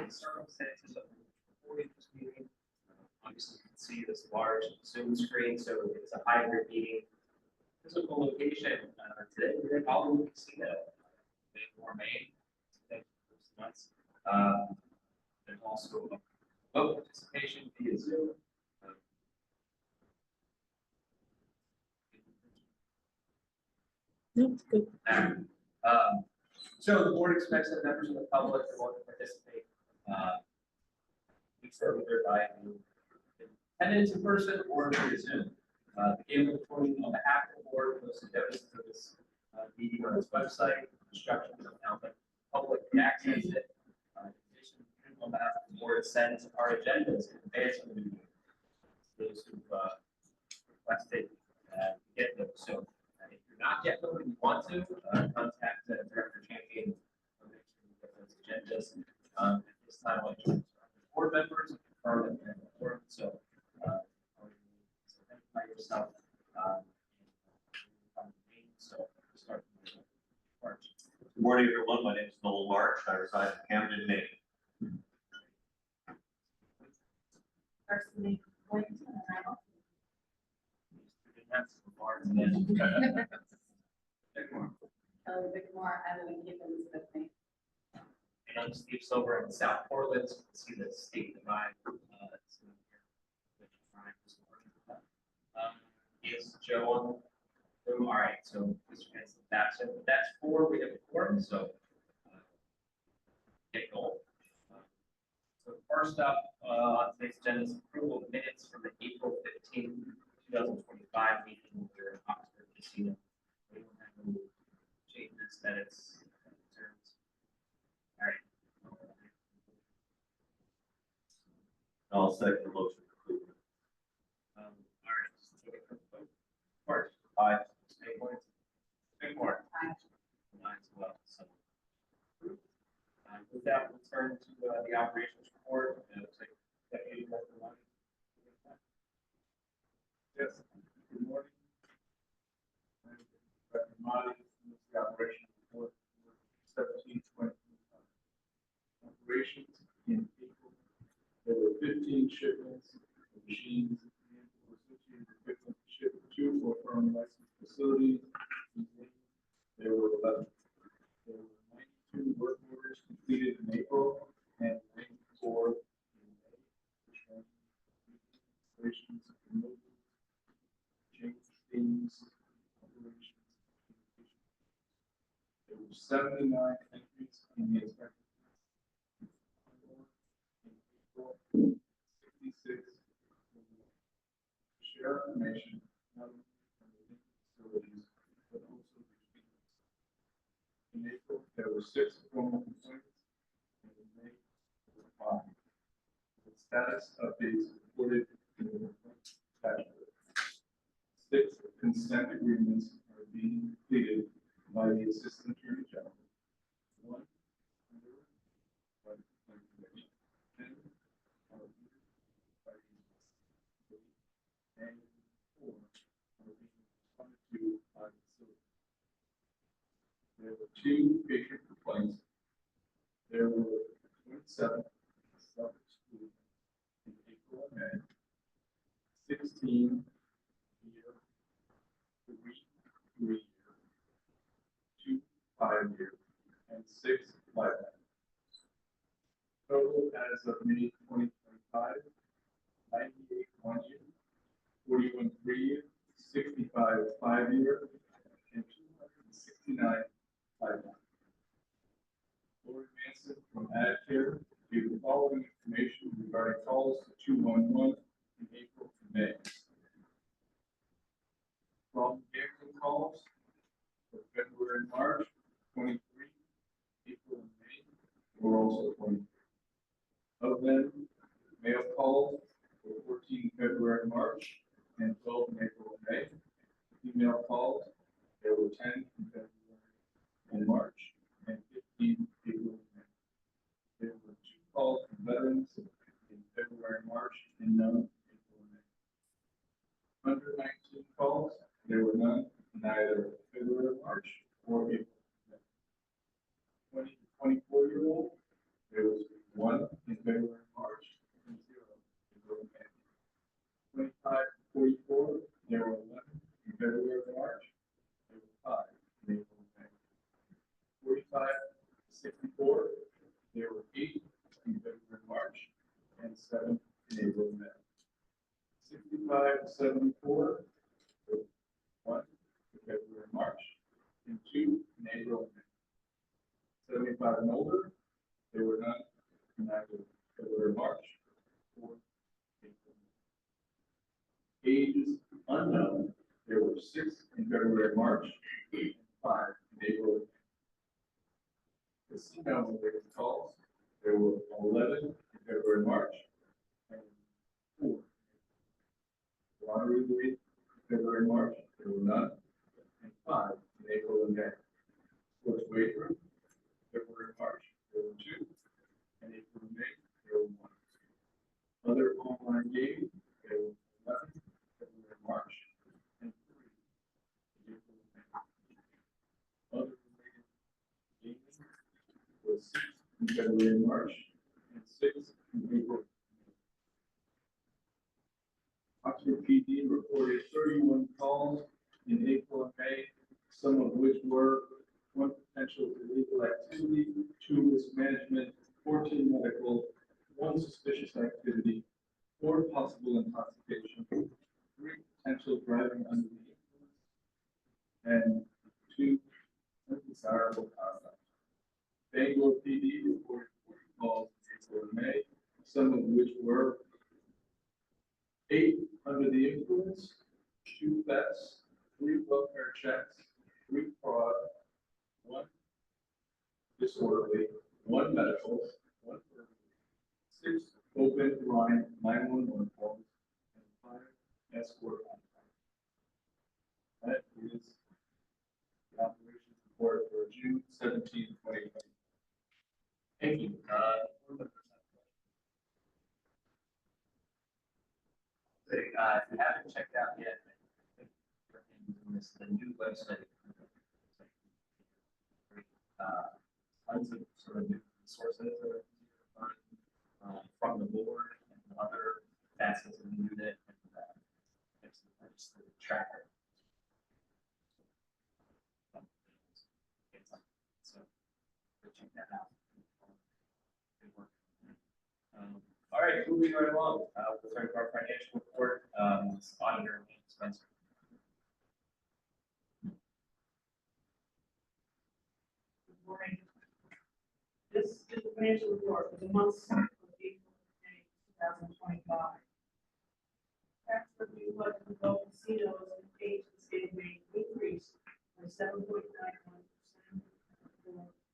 the circumstances of recording this meeting. Obviously, you can see this large Zoom screen, so it's a hybrid meeting. Physical location, today we're in Hollywood Casino, Bangor, Maine. Thank you for months. There's also a vote participation via Zoom. That's good. So the board expects that members of the public who want to participate, be served either by attendance in person or via Zoom. The Galen Recording on behalf of the board posted notices of this meeting on its website, instructions on how the public can access it. In addition, on behalf of the board sends our agendas in advance of the meeting. Those who requested get those. So if you're not yet them and you want to, contact Director Champion. Make sure you get those agendas. At this time, I'll introduce board members and confirm that they're in the forum. So identify yourself. So start. Good morning, everyone. My name is Noel March. I reside in Camden, Maine. Personally, Kelly Bickmore, Emily Gibbons with me. And I'm Steve Silver in South Portland. So you can see the state divide. Is Joe on? All right, so Mr. Hanson, that's 4. We have a quorum, so get going. So first up on today's agenda is approval of minutes from the April 15, 2025 meeting here in Oxford Casino. We don't have any changes, edits, concerns. All right. I'll second the motion. All right, just take a quick vote. March. Aye. Bickmore. Aye. Aye as well. So with that, we'll turn to the operations report. Looks like Deputy Director Lonnie. Yes, good morning. I'm Director Monty, this is the operation report for 17-20. Operations in April, there were 15 shipments of machines and associated equipment shipped to or from licensed facilities. There were 11. There were 92 work orders completed in April and 94 in May, which are operations removal, change themes, operations, communication. There were 79 entries in the inspector. In April, 66 share information, not only from the facilities, but also between. In April, there were 6 formal complaints, and in May, there were 5. The status updates reported in the report dashboard. 6 consent agreements are being completed by the Assistant Attorney General. 1 under by the committee, 10 are under by the committee, and 4 are being responded to by the facility. There were 2 patient complaints. There were 27 self-excluded in April and May, 16 year, 3 year, 2 5-year, and 6 lifetime. Total as of May 2025, 98 1-year, 41 3-year, 65 5-year, and 269 lifetime. Lori Manson from AdCare gave the following information regarding calls to 211 in April and May. From gambling calls for February and March 23, April and May were also 23. Of them, male calls were 14 February and March and 12 in April and May. Female calls, there were 10 in February and March and 15 April and May. There were 2 calls from veterans in February and March and none in April and May. Under 19 calls, there were none in either February, March, or April. 20 to 24-year-old, there was 1 in February and March, and 0 in April and May. 25-44, there were 11 in February and March, there were 5 in April and May. 45-64, there were 8 in February and March, and 7 in April and May. 65-74, there were 1 in February and March, and 2 in April and May. 75 and older, there were none in either February, March, or April. Ages unknown, there were 6 in February, March, and 5 in April. Casino related calls, there were 11 in February, March, and 4. Lottery related February, March, there were none, and 5 in April and May. Sports wagering, February, March, there were 2, and April and May, there were 1. Other online gaming, there were 11, February, March, and 3, in April and May. Other related gaming was 6 in February and March, and 6 in April. Oxford PD reported 31 calls in April and May, some of which were 1 potential illegal activity, 2 mismanagement, 14 medical, 1 suspicious activity, 4 possible intoxication, 3 potential driving under the influence, and 2 undesirable conduct. Bangor PD reported 40 calls in April and May, some of which were 8 under the influence, 2 thefts, 3 welfare checks, 3 fraud, 1 disorderly, 1 medical, 1 burglary, 6 open line 911 calls, and 5 escort on call. That is the operations report for June 17, 2020. Thank you. Board members have questions? If you haven't checked out yet, I think this the new website. Tons of sort of new resources that are easy to find from the board and other facets of the unit, and it's the legislative tracker. So check that out. Good work. All right, moving right along. We'll start with our financial report. Auditor Spencer. Good morning. This is the financial report for the months of April and May 2025. Tax revenue collected from both casinos and paid to the state of Maine increased by 7.91%,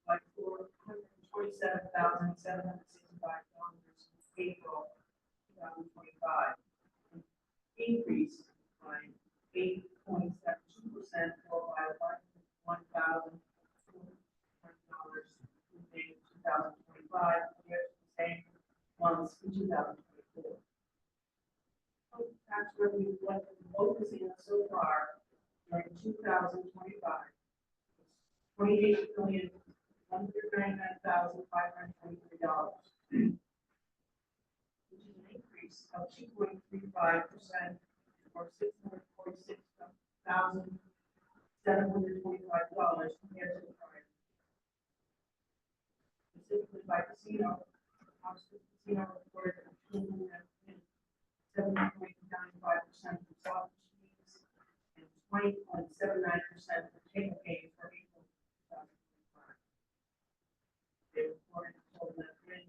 by $427,765 in April 2025. Increased by 8.72%, or by $1,420 in May 2025, compared to the same months in 2024. Total tax revenue collected from both casinos so far during 2025 was $28,199,523, which is an increase of 2.35%, or $646,725 compared to the prior. Specifically by casino, Oxford Casino reported improvement in 7.95% for slot machines and 20.79% for table games for April 2025. They reported a total net win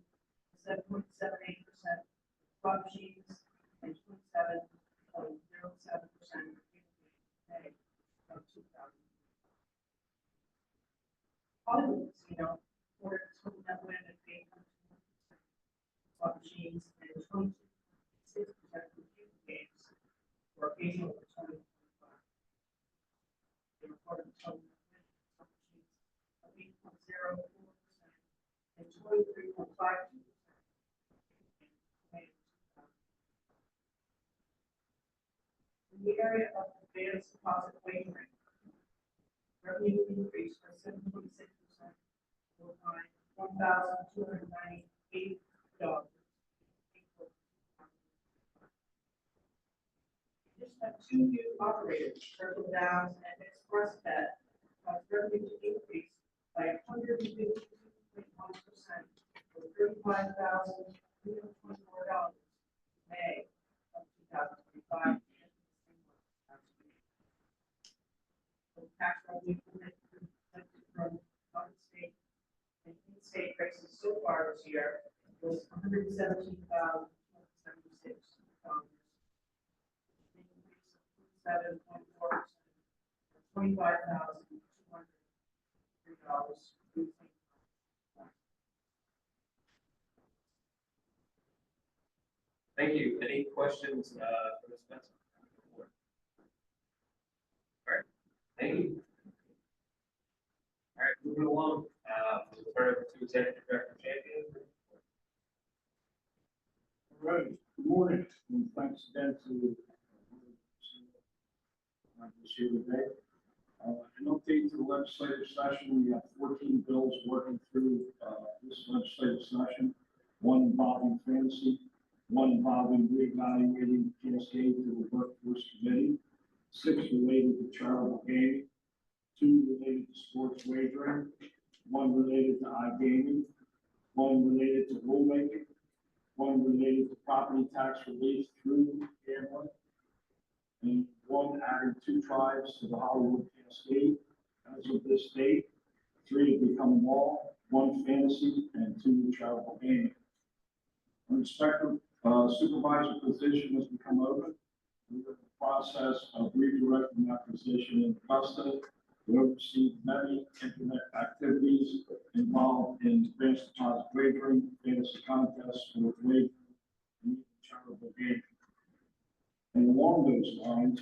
of 7.78% for slot machines and 27.07% for table games in May of 2025. Hollywood Casino reported a total net win of 8.2% slot machines and 22.6% for table games for April of 2025. They reported a total net win of slot machines of 8.04% and 23.52%. In the area of advanced deposit wagering, revenue increased by 7.6%, or by $1,298,800 $8. Just have two new operators, Circle Downs and ExpressBet, cause revenue to increase by 152.1%, or $35,324 May of 2025. The tax revenue collected from out-of-state and in-state races so far this year was $117,276. Increase of 7.4%, $25,203. Thank you. Any questions, for Ms. Spencer? All right, thank you. All right, moving along, we'll turn it over to Executive Director Champion. All right, good morning, and thanks again to this here today. An update to the legislative session, we have 14 bills working through this legislative session, one involving fantasy, one involving reevaluating Cascade to the Workforce Committee, 6 related to charitable gaming, 2 related to sports wagering, 1 related to iGaming, 1 related to rulemaking, 1 related to property tax relief through gambling, and 1 adding 2 tribes to the Hollywood Cascade. As of this date, 3 have become law, 1 fantasy, and 2 charitable gaming. Our inspector supervisor position has become open. We're in the process of redirecting that position in Augusta to oversee many internet activities involved in advanced deposit wagering, fantasy contests, sports wagering, and charitable gaming. And along those lines,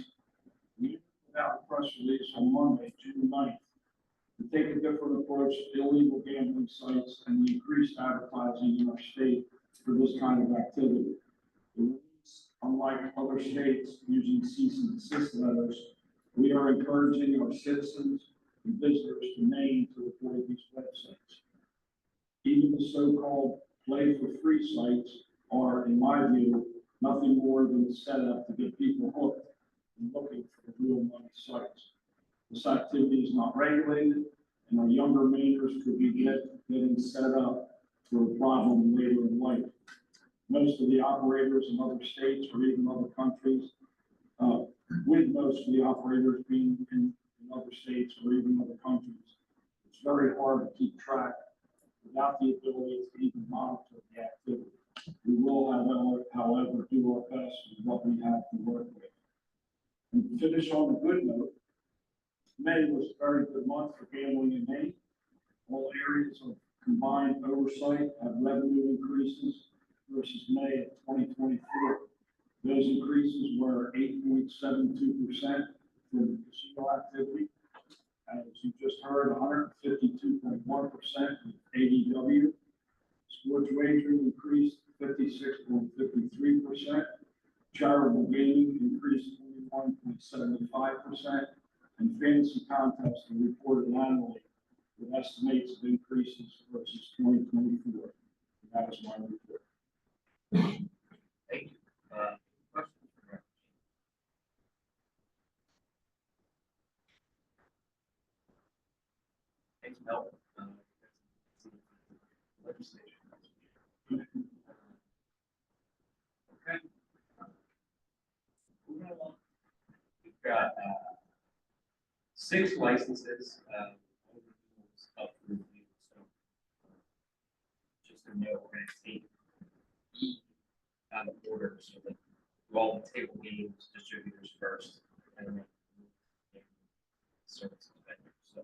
we put out a press release on Monday, June 9th, to take a different approach to illegal gambling sites and the increased advertising in our state for this kind of activity. The release, unlike other states using cease and desist letters, we are encouraging our citizens and visitors to Maine to avoid these websites. Even the so-called play for free sites are, in my view, nothing more than a setup to get people hooked and looking for real money sites. This activity is not regulated, and our younger Mainers could be getting set up for a problem later in life. Most of the operators in other states or even other countries, with most of the operators being in other states or even other countries, it's very hard to keep track without the ability to even monitor the activity. We will, however, do our best with what we have to work with. And to finish on a good note, May was a very good month for gambling in Maine. All areas of combined oversight have revenue increases versus May of 2024. Those increases were 8.72% for the casino activity. As you just heard, 152.1% with ADW. Sports wagering increased 56.53%. Charitable gaming increased 21.75%. And fantasy contests are reported annually with estimates of increases versus 2024. And that is my report. Thank you. Questions for Director? Thanks, Mel. Legislation. Okay. Moving along. We've got 6 licenses up for review. So just a note, we're going to take each out of order so that do all the table games distributors first, and then services vendors. So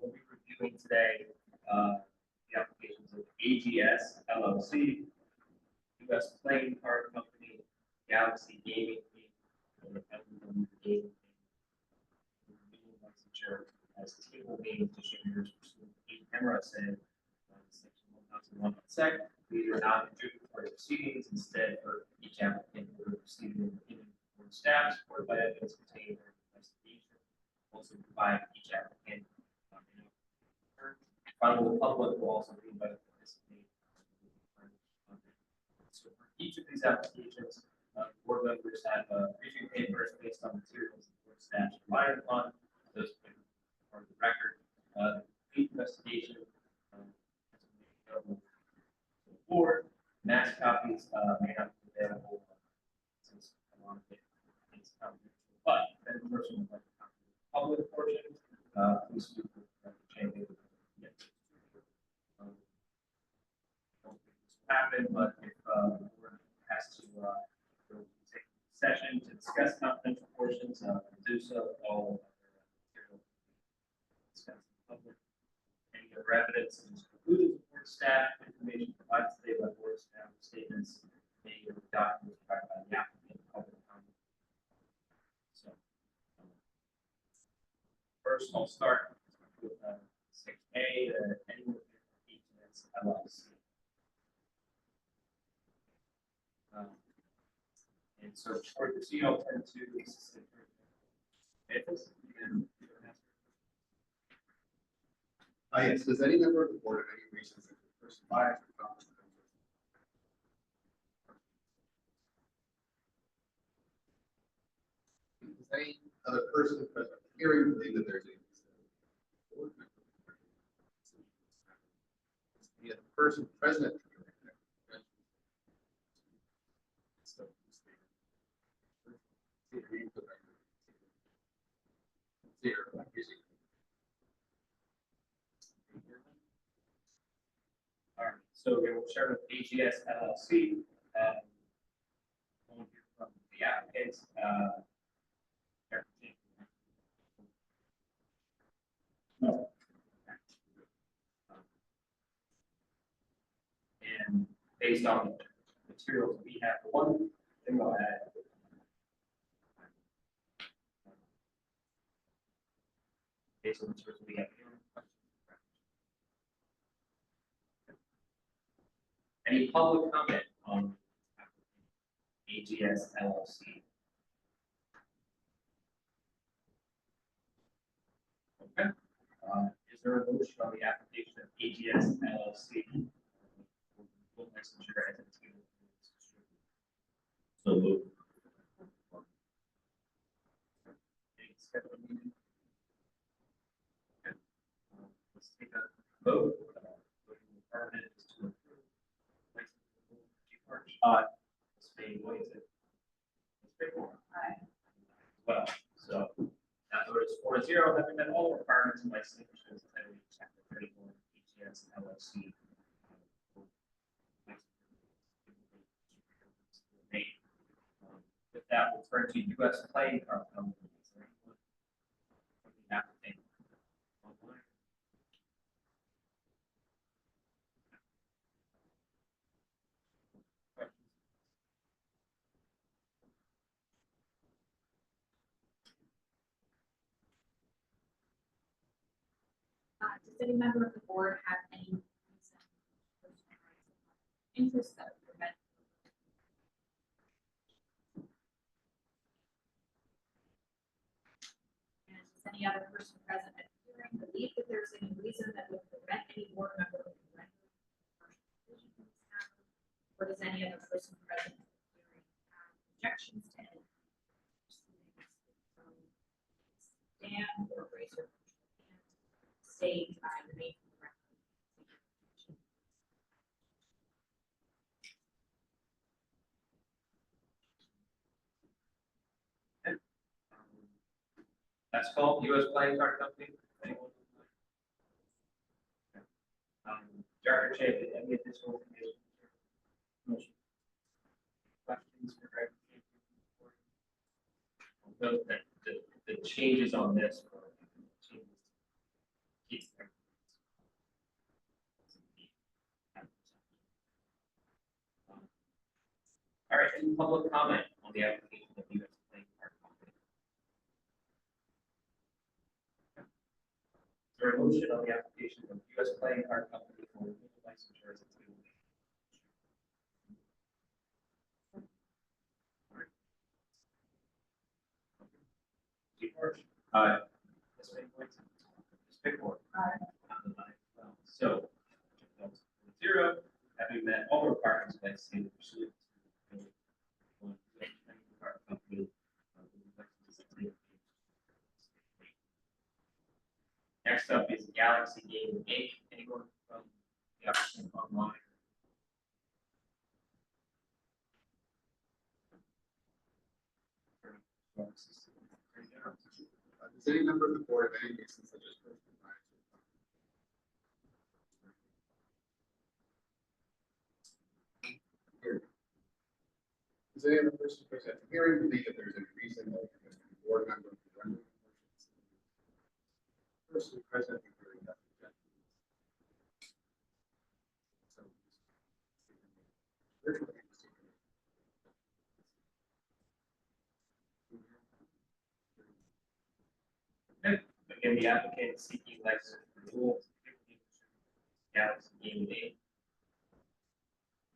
we'll be reviewing today the applications of AGS LLC, US Playing Card Company, Galaxy Gaming Inc., and Everyone Gaming Inc. Licensure as table game distributors pursuant to MRSA section 1001 sec. These are not adjudicatory proceedings. Instead, for each applicant, we're proceeding in board staff supported by evidence contained during the investigation. Also provide each applicant. Finally, the public will also be invited to these applications, board members have briefing papers based on materials the board staff relied upon. Those are the record. Lead investigation. Available to the board. Mass copies may not be available since a lot of it is confidential. But if any person would like to copy the public portion, please speak with Jamie. Don't think this will happen, but if the board has to go to take session to discuss confidential portions, do so. All material discussed in public. Any other evidence is concluded with board staff, information provided today by board staff, statements made or documents provided by the applicant, public comment. So, first I'll start with 6A, anyone with ETS LLC. And so for the CEO, I'll turn to the assistant. Yes, does any member of the board have any reasons that the person biased or conflict of interest? Does any other person present at the hearing believe that there's a board member? Any other person present at the hearing? All right, so we will share with AGS LLC. We'll hear from the applicants. No. And based on the materials we have, the one thing I'll add. Based on the materials we have. Any public comment on AGS LLC? Okay. Is there a motion on the application of AGS LLC? Licensure as a team. So move. Any scheduled meeting? Okay. Let's take a vote. Voting department is to approve. Ms. May Whitehead. Ms. Bickmore. Aye. Well, so that vote is 4-0, having met all requirements and licensures that we chapter 31 EGS LLC. With that, we'll turn to US Playing Card Company. Is there anyone from the applicant online? Questions? Does any member of the board have any reason for interest that would prevent? And does any other person present at the hearing believe that there's any reason that would prevent any board member from rendering a decision in this matter? Or does any other person present at the hearing have objections to any proceedings from stand or raise your hand? State I remain for the record. That's called US Playing Card Company. Anyone? Director Chapin, any additional information? Motion. Questions for Director Chapin? Note that the changes on this are changes. Keep them. All right, any public comment on the application of US Playing Card Company? Is there a motion on the application of US Playing Card Company for legal licensure as a table? Chief March? Aye. Ms. May Whitehead? Ms. Bickmore? Aye. I'm an aye as well. So, 0, having met all requirements of that state pursuant to Galaxy Gaming Inc. Anyone from the applicant online? Does any member of the board have any reason such as personal bias or conflict? Does any other person present at the hearing believe that there is any reason that a board member would render a motion? Person present at the hearing that objection. So. Virtually. Again, the applicant is seeking license renewal. Galaxy Gaming Inc.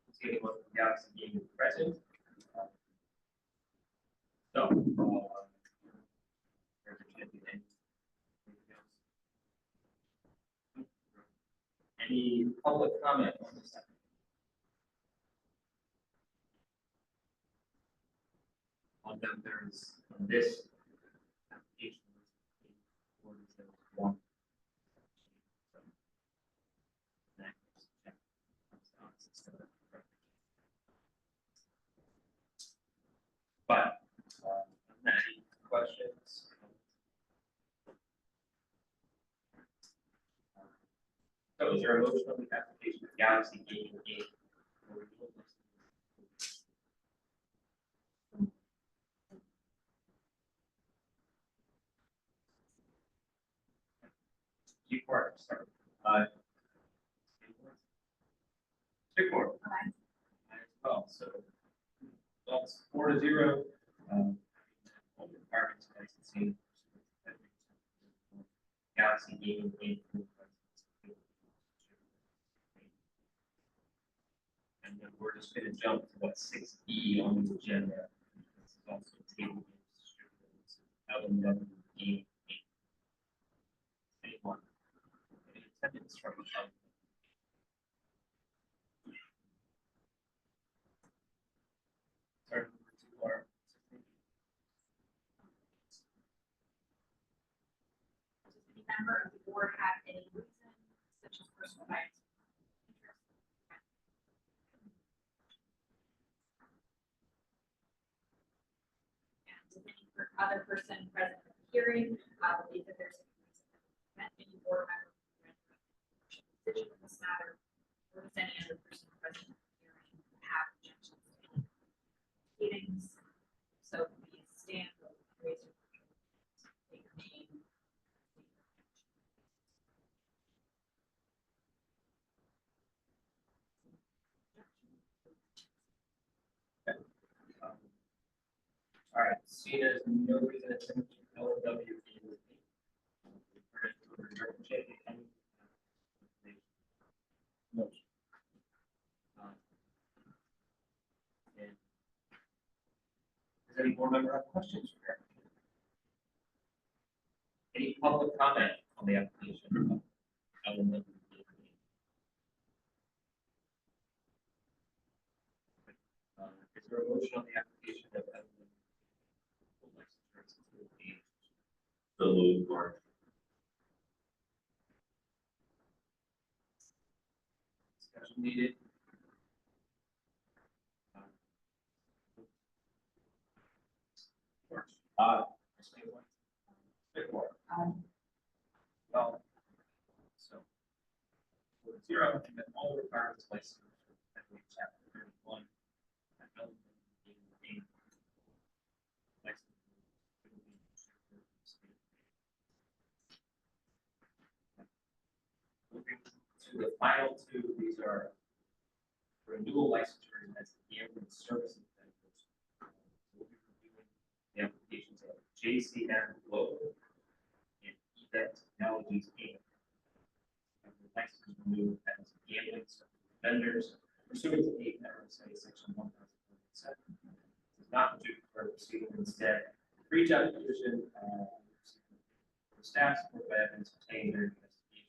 Is anyone from Galaxy Gaming present? So, there's a chance to end. Any public comment on this? On them, there's on this application. One. But, any questions? So is there a motion on the application of Galaxy Gaming Inc. for renewal license? G Park, sorry. Stickmore. Aye. As well, so. Results 4-0. All the departments licensing. Galaxy Gaming Inc. And then we're just gonna jump to what 6E on the agenda. This is also table games. LMW Game Inc. Anyone? Any attendance from the public? Sorry, to our. Does any member of the board have any reason, such as personal bias? And does any other person present at the hearing believe that there's any reason that would prevent any board member from rendering a decision in this matter? Or does any other person present at the hearing have objections to any meetings? So please stand, raise your hand, state your name. All right, seeing as no reason to attend LMW. Motion. And does any board member have questions for her? Any public comment on the application? of LMW? Is there a motion on the application of LMW? So moved, March. Discussion needed. March. Stickmore. Well, so. 4-0, and then all the requirements licensed. Chapter 31. Moving to the final two, these are renewal licensures as gambling services vendors. We'll be reviewing the applications of JCM Global and Event Technologies Inc. And the license renewed as gambling services vendors pursuant to 8 RSA section 1047. Does not do for proceeding instead. Reach application, for staff support by evidence obtained during the investigation.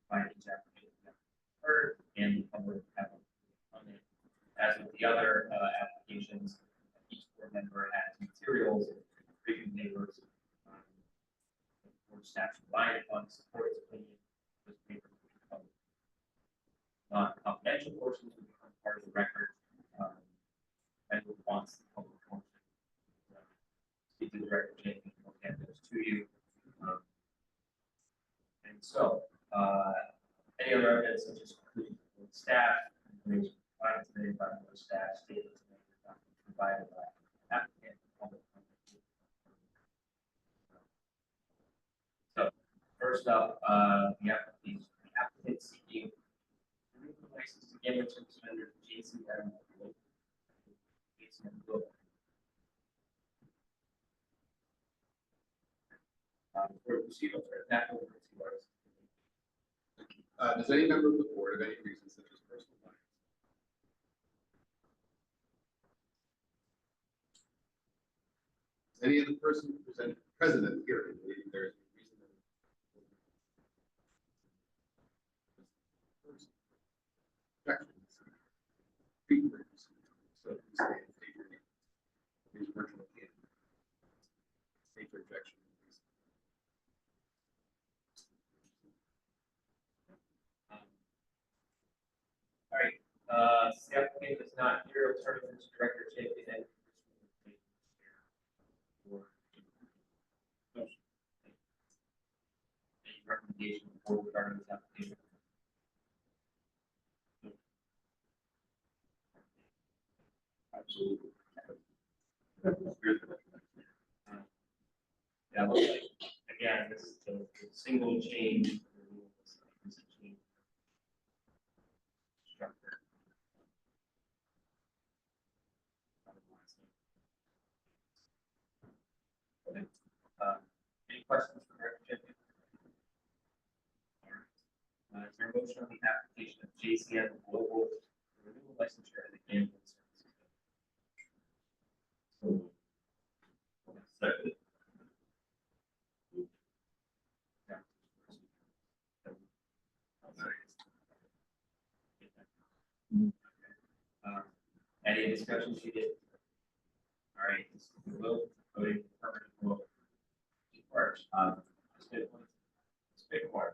By each application that heard and the public have on it. As with the other applications, each board member has materials and briefing papers. Board staff relied upon support its opinion Director Jenkins will get those to you. And so, any other evidence such as including staff, information provided today by the staff, statements provided by applicant, public comment. So, first up, the applicant seeking license to give it to vendor JCM Global. JCM Global. Before we proceed, I'll turn it back over to ours. Does any member of the board have any reasons such as personal bias? Does any of the person present at the hearing believe there is a reason that objections, treatments, so you say state your name, use virtual hand, state your objection. All right, the applicant is not here, alternative to Director Jenkins and. Any recommendation for regarding this application? Absolutely. Yeah, looks like, again, this is the single change. Structure. Okay. Any questions for Director Jenkins? All right. Is there a motion on the application of JCM Global renewal licensure as a gambling service? Second. Any discussion needed? All right, this is the vote, voting affirmative vote. First, Ms. Bigler. Ms. Bickmore.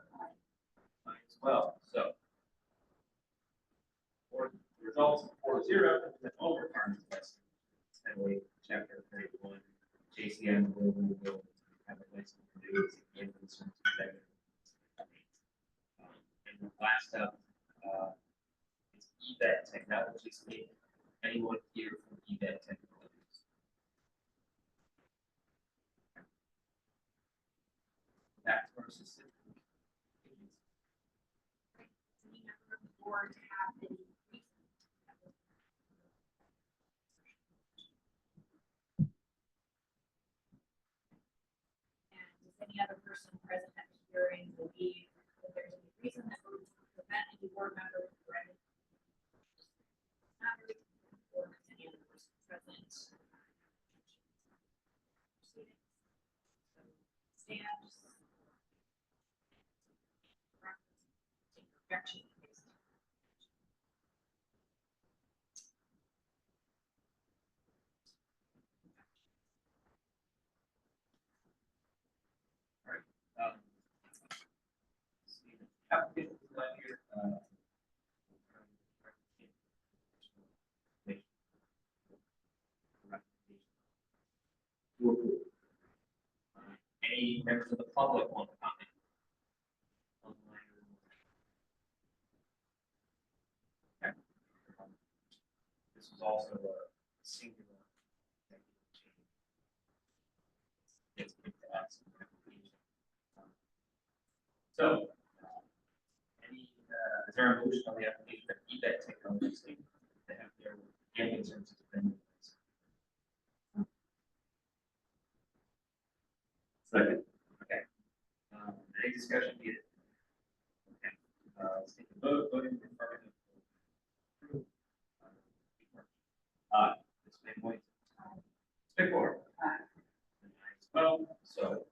Mine as well, so. For the results, 4-0, the over requirements list. Heavily, chapter 31, JCM will have a license to do this again, concerns with that. And the last up, is eBet Technologies. Anyone here from eBet Technologies? Back to our system. Any member of the board have any reasons? And does any other person present at the hearing believe that there's any reason that would prevent any board member from running? Or does any other person present? Proceedings. So stand. Objection. Applicant is not here. Any members of the public want to comment? Okay. This is also a singular. It's good to add some clarification. So, is there a motion on the application of eBet Technologies to have their gambling services vendor? Second. Okay. Any discussion needed? Okay. Let's take a vote. Voting affirmative. Ms. Van Hoyt. Ms. Bickmore. And I as well. So,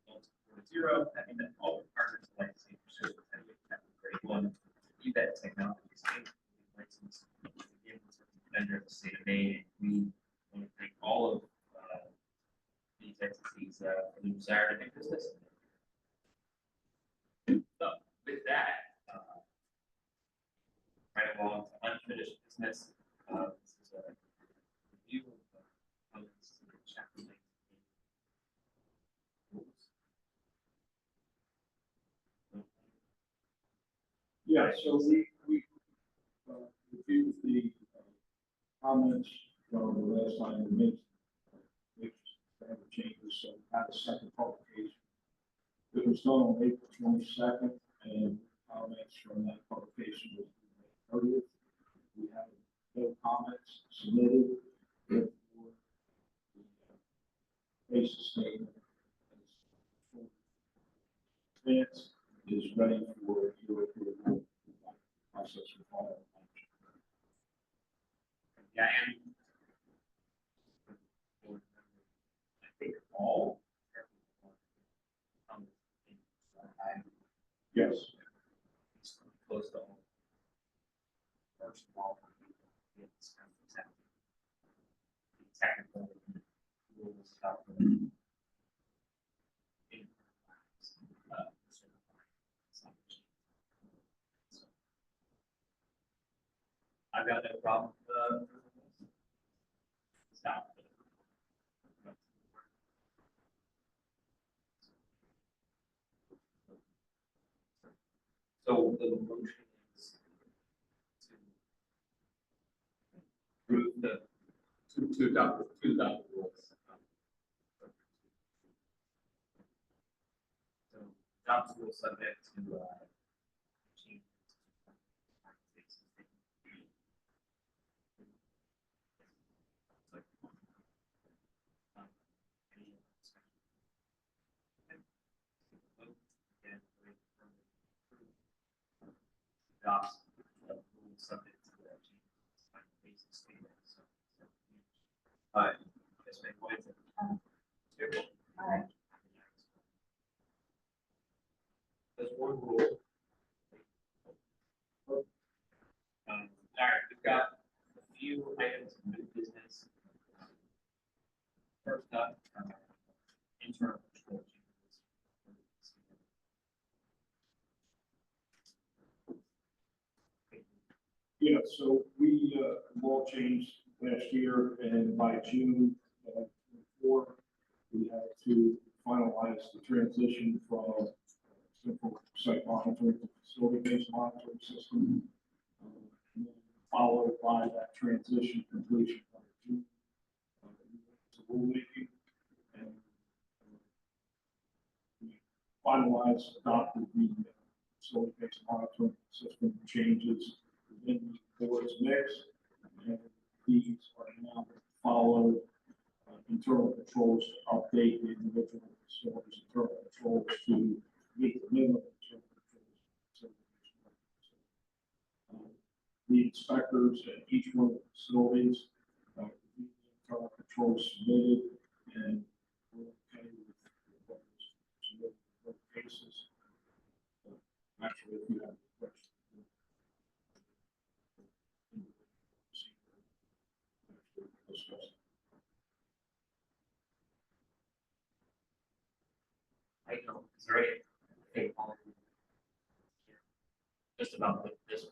4-0, having met all requirements of licensing pursuant to grade 1, eBet Technologies, license vendor of the state of Maine. We want to thank all of these entities for the desire to do business. So, with that, right along to unfinished business, this is a review of chapter 19. so we reviewed the comments from the last time we made, which changes, so had a second publication. It was done on April 22nd, and comments from that publication was May 30th. We have no comments submitted, therefore, the basis statement advance is ready for your approval. Process for final action. Yeah, and I think all. Yes. Close to all. First of all, it's kind of technical rules about the I've got no problem with stop. So the motion is to approve to adopt the rules. So adopt the rules subject to change. Adopts the rules subject to that change. Basis statement. Yes, ma'am. Go ahead. Table. Aye. There's one rule. All right, we've got a few items of new business. First up, internal control changes. Yeah, so we, law changed last year, and by June, 4, we had to finalize the transition from simple site monitoring to facility-based monitoring system. And then followed by that transition completion by June. To rulemaking, and we finalized, adopted the facility-based monitoring system changes within the board's mix, and these are now followed internal controls to update the individual facilities internal controls to meet the minimum internal controls. The inspectors at each one of the facilities, the internal controls submitted, and we're okay with what was submitted in both cases. Actually, if you have a question. Discuss. I don't know, is there anything on just about this one?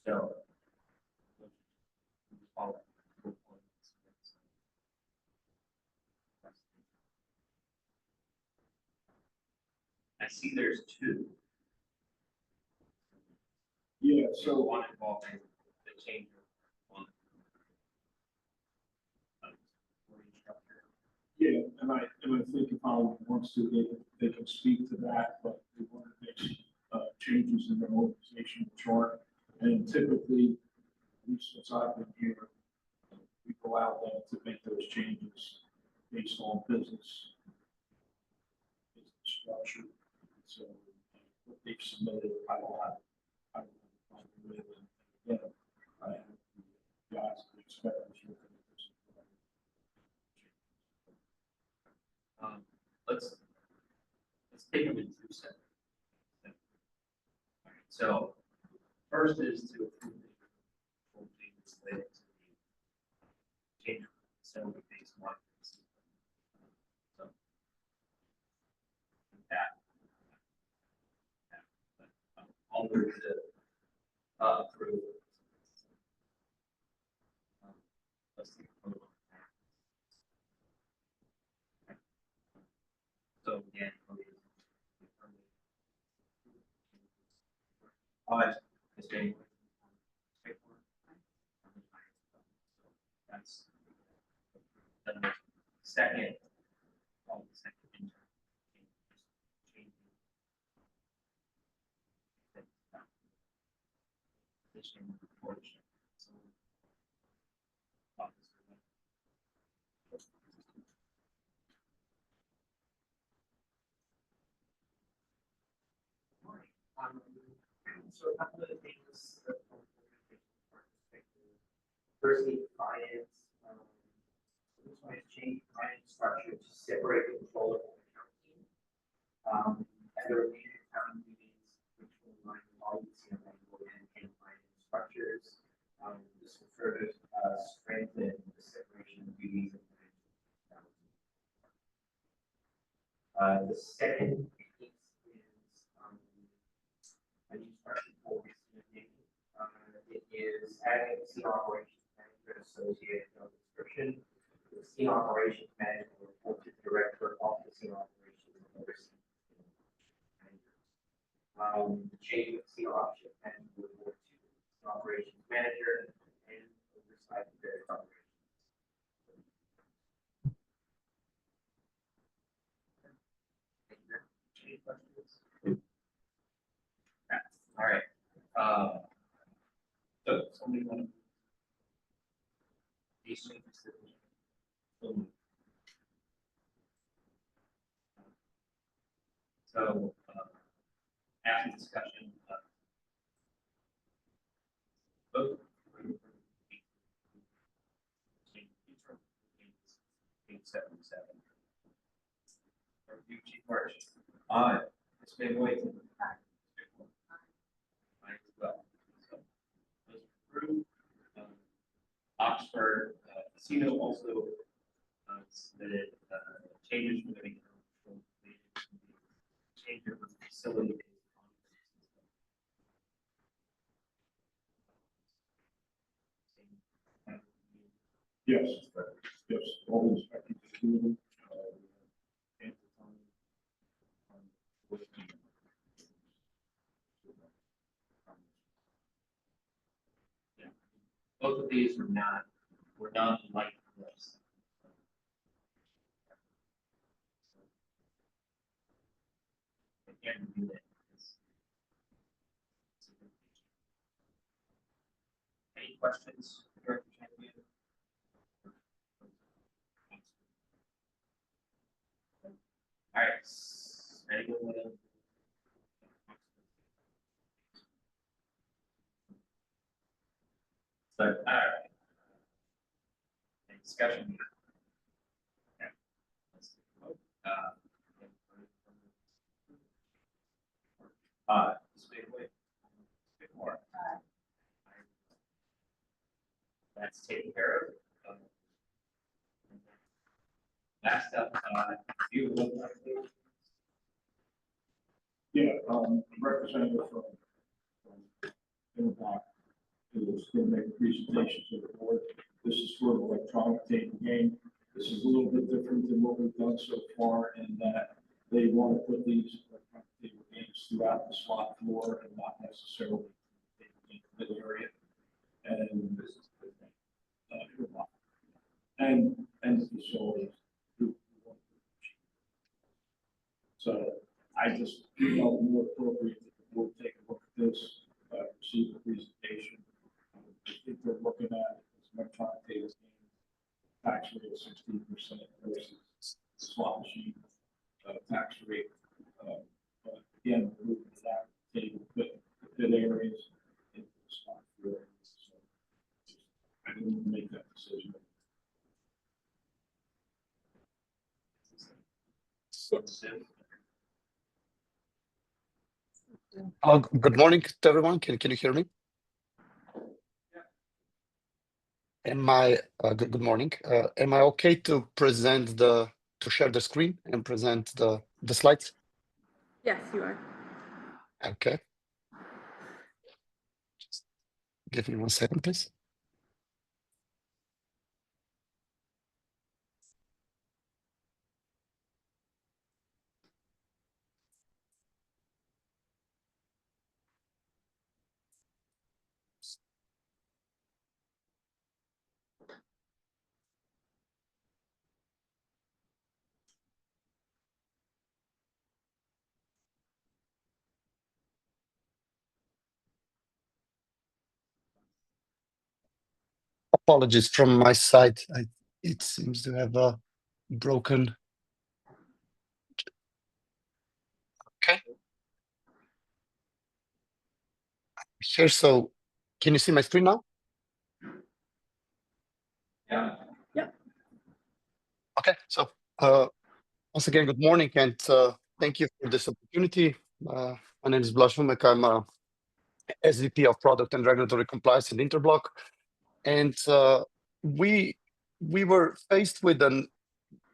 So. I see there's two. Yeah, So so, one involving the change of one. Wording structure. yeah, and I think if I wants to, they can speak to that, but we want to make some changes in the organizational chart. And typically, at least since I've been here, we allow them to make those changes based on business structure. So what they've submitted, I don't have a problem with it. And again, I have the guys that expect us to look at this. Let's take them in two separate. All right, so first is to approve the control changes related to the change of facility-based monitoring system. So that. I'll move to approve Aye. Ms. Bailey? That's the second. Oh, the second intern. Position portion. So, officer. So a couple of the things that from our perspective, firstly, finance, this one has changed finance structure to separate the controller from the accounting team. And the remaining accounting meetings, which will align with all the CMA and finance structures. This will further strengthen the separation of duties and financial. The second piece is a new structure for decision-making. It is adding the operations manager associated job description. The scene operations manager will report to the director of the scene operations and oversee. The change of scene operations manager will report to the scene operations manager and oversight of their operations. Any questions? All right. So somebody want to? These changes that we- So, after discussion, vote. Eight seven seven. Review Chief March. Aye. Ms. Van Hoyten. Aye as well. So, those approved. Oxford Casino also submitted changes for the change of facility. Yes, yes, all inspected to do them. And Both of these were not like this. Again, do that. Any questions? Director Champion? All right. Anyone want to? So, all right. Any discussion? Okay. Let's take a vote. Ms. Van Hoyten. Ms. Moore. That's taken care of. Last up, you look like this. yeah, representative from Impact is going to make a presentation to the board. This is for an electronic table game. This is a little bit different than what we've done so far in that they want to put these electronic table games throughout the slot floor and not necessarily in the area. And this is the thing. And the facilities. So I just felt more appropriate that the board take a look at this, receive the presentation. I think they're looking at as electronic table game, tax rate of 16% versus slot machine tax rate. But again, we're moving to that table, put areas into the slot floor. So I didn't make that decision. Good morning to everyone. Can you hear me? Am I good morning? Am I okay to share the screen and present the slides? Yes, you are. Okay. Just give me 1 second, please. Apologies from my side. It seems to have broken. Okay. Here, so can you see my screen now? Yeah. Okay, so once again, good morning, and thank you for this opportunity. My name is Blaž Vumek. I'm SVP of Product and Regulatory Compliance in Interblock, and we were faced with an,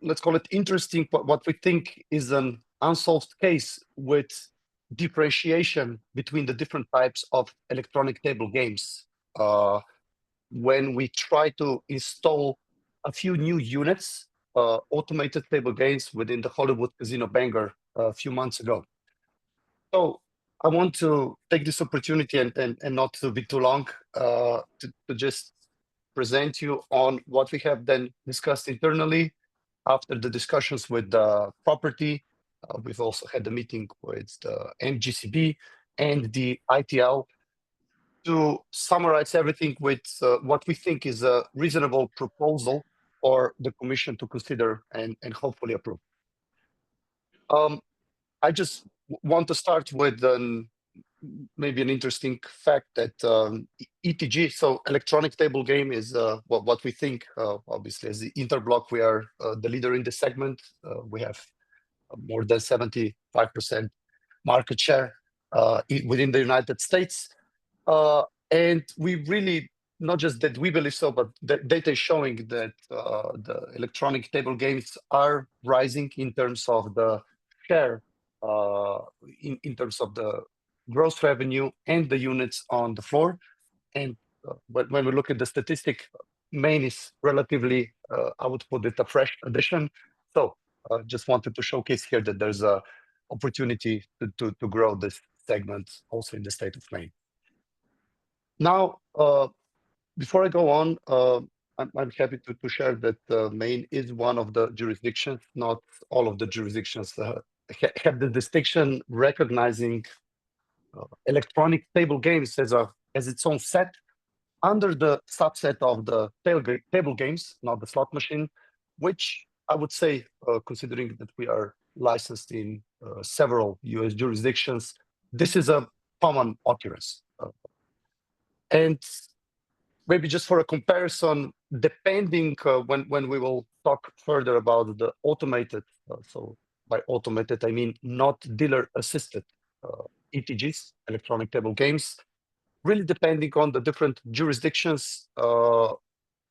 let's call it interesting, what we think is an unsolved case with differentiation between the different types of electronic table games. When we try to install a few new units, automated table games within the Hollywood Casino Banger a few months ago. So I want to take this opportunity and not to be too long to just present you on what we have then discussed internally after the discussions with the property. We've also had a meeting with the MGCB and the ITL to summarize everything with what we think is a reasonable proposal for the Commission to consider and hopefully approve. I just want to start with maybe an interesting fact that ETG, so electronic table game, is what we think, obviously, as the Interblock, we are the leader in the segment. We have more than 75% market share within the United States. And we really, not just that we believe so, but the data is showing that the electronic table games are rising in terms of the share, in terms of the gross revenue and the units on the floor. And when we look at the statistic, Maine is relatively, I would put it, a fresh addition. So just wanted to showcase here that there's a opportunity to grow this segment also in the state of Maine. Now, before I go on, I'm happy to share that Maine is one of the jurisdictions, not all of the jurisdictions have the distinction recognizing electronic table games as its own set under the subset of the table games, not the slot machine, which I would say, considering that we are licensed in several US jurisdictions, this is a common occurrence. And maybe just for a comparison, depending when we will talk further about the automated, so by automated, I mean not dealer-assisted ETGs, electronic table games, really depending on the different jurisdictions,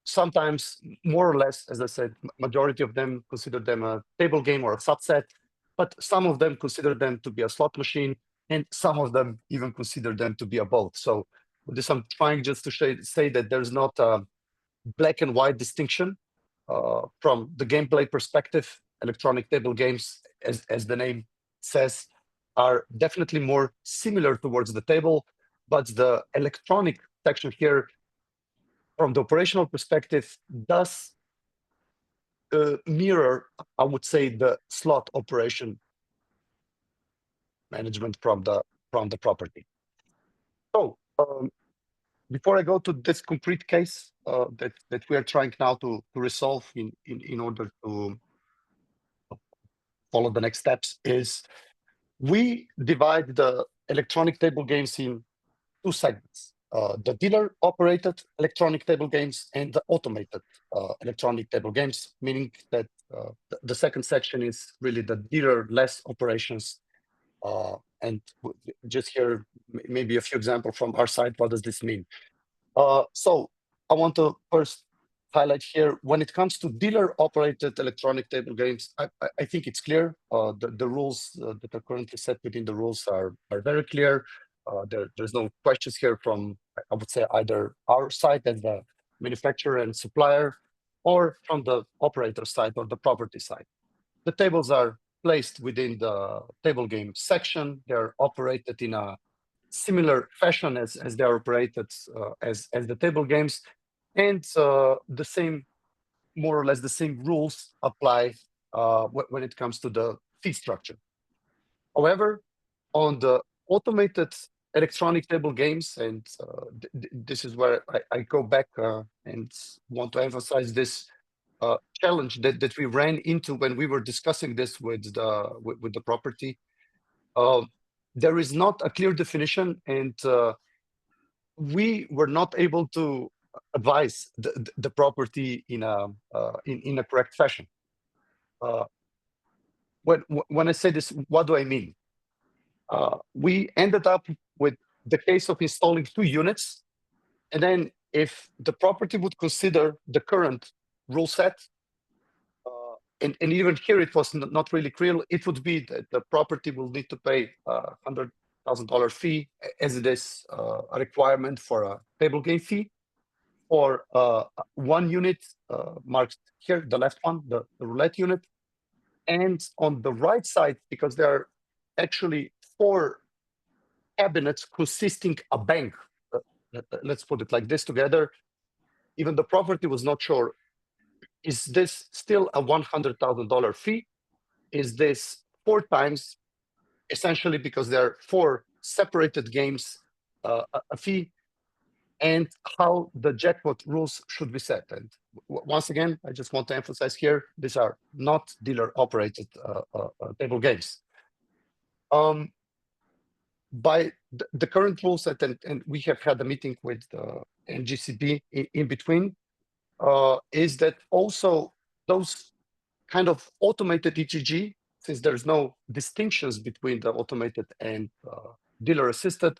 sometimes more or less, as I said, majority of them consider them a table game or a subset, but some of them consider them to be a slot machine, and some of them even consider them to be a both. So with this, I'm trying just to say that there's not a black and white distinction from the gameplay perspective. Electronic table games, as the name says, are definitely more similar towards the table, but the electronic section here, from the operational perspective, does mirror, I would say, the slot operation management from the property. So before I go to this concrete case that we are trying now to resolve in order to follow the next steps, is we divide the electronic table games in two segments. The dealer-operated electronic table games and the automated electronic table games, meaning that the second section is really the dealer-less operations. And just here, maybe a few examples from our side. What does this mean? So I want to first highlight here, when it comes to dealer-operated electronic table games, I think it's clear. The rules that are currently set within the rules are very clear. There's no questions here from, I would say, either our side as the manufacturer and supplier, or from the operator side or the property side. The tables are placed within the table game section. They're operated in a similar fashion as they are operated as the table games, and the same, more or less the same rules apply when it comes to the fee structure. However, on the automated electronic table games, and this is where I go back and want to emphasize this challenge that we ran into when we were discussing this with the property. There is not a clear definition, and we were not able to advise the property in a correct fashion. When I say this, what do I mean? We ended up with the case of installing 2 units, and then if the property would consider the current rule set, and even here it was not really clear, it would be that the property will need to pay $100,000 fee, as it is a requirement for a table game fee, or 1 unit marked here, the left one, the roulette unit. And on the right side, because there are actually 4 cabinets consisting a bank, let's put it like this together, even the property was not sure, is this still a $100,000 fee? Is this 4 times, essentially because there are 4 separated games, a fee, and how the jackpot rules should be set. And once again, I just want to emphasize here, these are not dealer-operated table games. By the current rule set, and we have had a meeting with NGCB in between, is that also those kind of automated ETG, since there's no distinctions between the automated and dealer-assisted,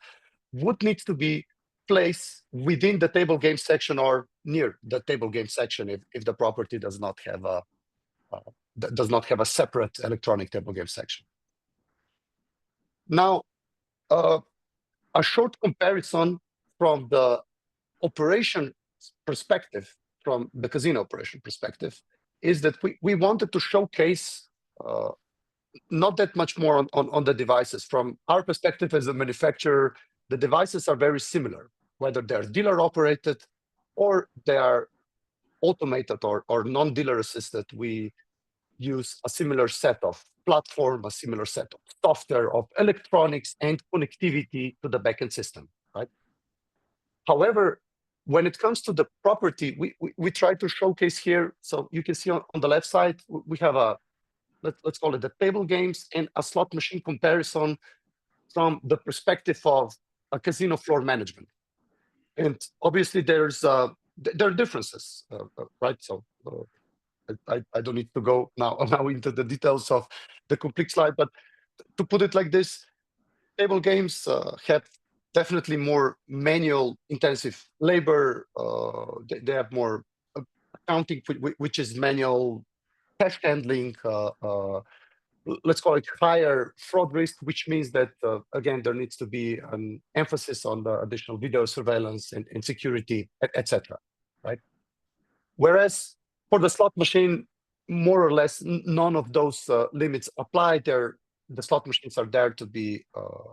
would need to be placed within the table game section or near the table game section if the property does not have a separate electronic table game section. Now, a short comparison from the operation perspective, from the casino operation perspective, is that we wanted to showcase not that much more on the devices. From our perspective as a manufacturer, the devices are very similar, whether they're dealer operated or they are automated or non-dealer assisted. We use a similar set of platform, a similar set of software, of electronics and connectivity to the backend system, right? However, when it comes to the property, we try to showcase here. So you can see on the left side, we have a, let's call it the table games and a slot machine comparison from the perspective of a casino floor management. And obviously there are differences, right? So I don't need to go now into the details of the complete slide, but to put it like this, table games have definitely more manual intensive labor. They have more accounting, which is manual, cash handling, let's call it higher fraud risk, which means that, again, there needs to be an emphasis on the additional video surveillance and security, etc. Right? Whereas for the slot machine, more or less, none of those limits apply. The slot machines are there to be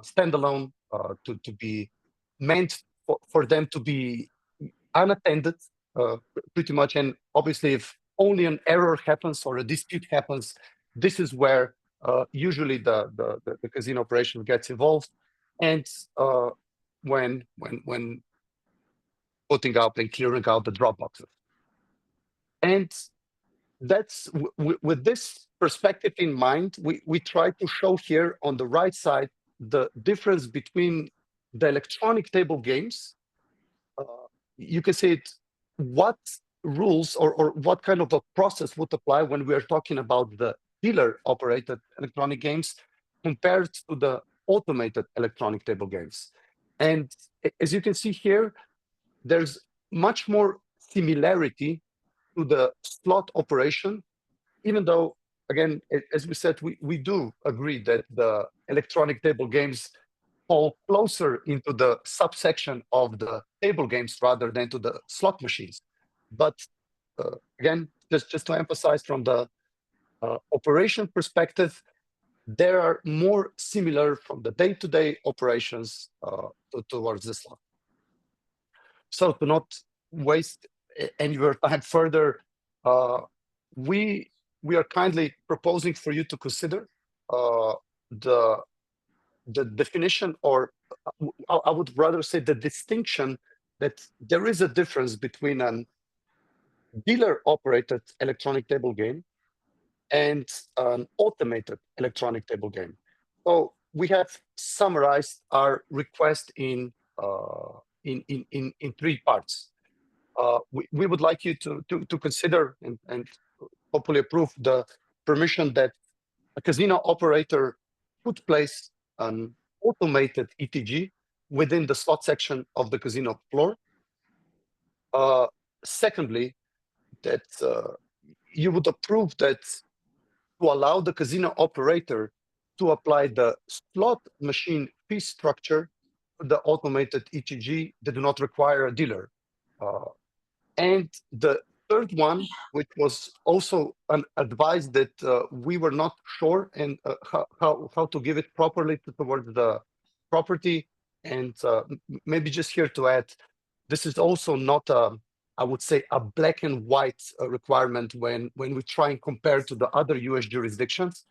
standalone, to be meant for them to be unattended, pretty much. And obviously, if only an error happens or a dispute happens, this is where usually the casino operation gets involved, and when putting out and clearing out the drop boxes. And that's with this perspective in mind, we try to show here on the right side the difference between the electronic table games. You can see it, what rules or what kind of a process would apply when we are talking about the dealer-operated electronic games compared to the automated electronic table games. And as you can see here, there's much more similarity to the slot operation, even though, again, as we said, we do agree that the electronic table games fall closer into the subsection of the table games rather than to the slot machines. But again, just to emphasize from the operation perspective, there are more similar from the day-to-day operations towards the slot. So to not waste any of your time further, we are kindly proposing for you to consider the definition or I would rather say the distinction that there is a difference between an dealer-operated electronic table game and an automated electronic table game. So we have summarized our request in three parts. We would like you to consider and hopefully approve the permission that a casino operator could place an automated ETG within the slot section of the casino floor. Secondly, that you would approve that to allow the casino operator to apply the slot machine fee structure to the automated ETG that do not require a dealer. And the third one, which was also an advice that we were not sure and how to give it properly towards the property. And maybe just here to add, this is also not I would say a black and white requirement when we try and compare to the other US jurisdictions.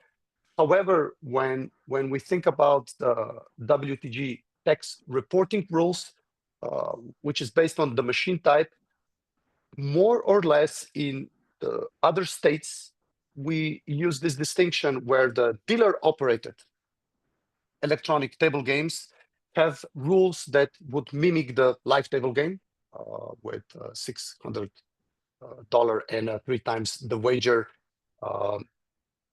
However, when we think about the WTG tax reporting rules, which is based on the machine type, more or less in the other states, we use this distinction where the dealer-operated electronic table games have rules that would mimic the live table game with $600 and 3 times the wager,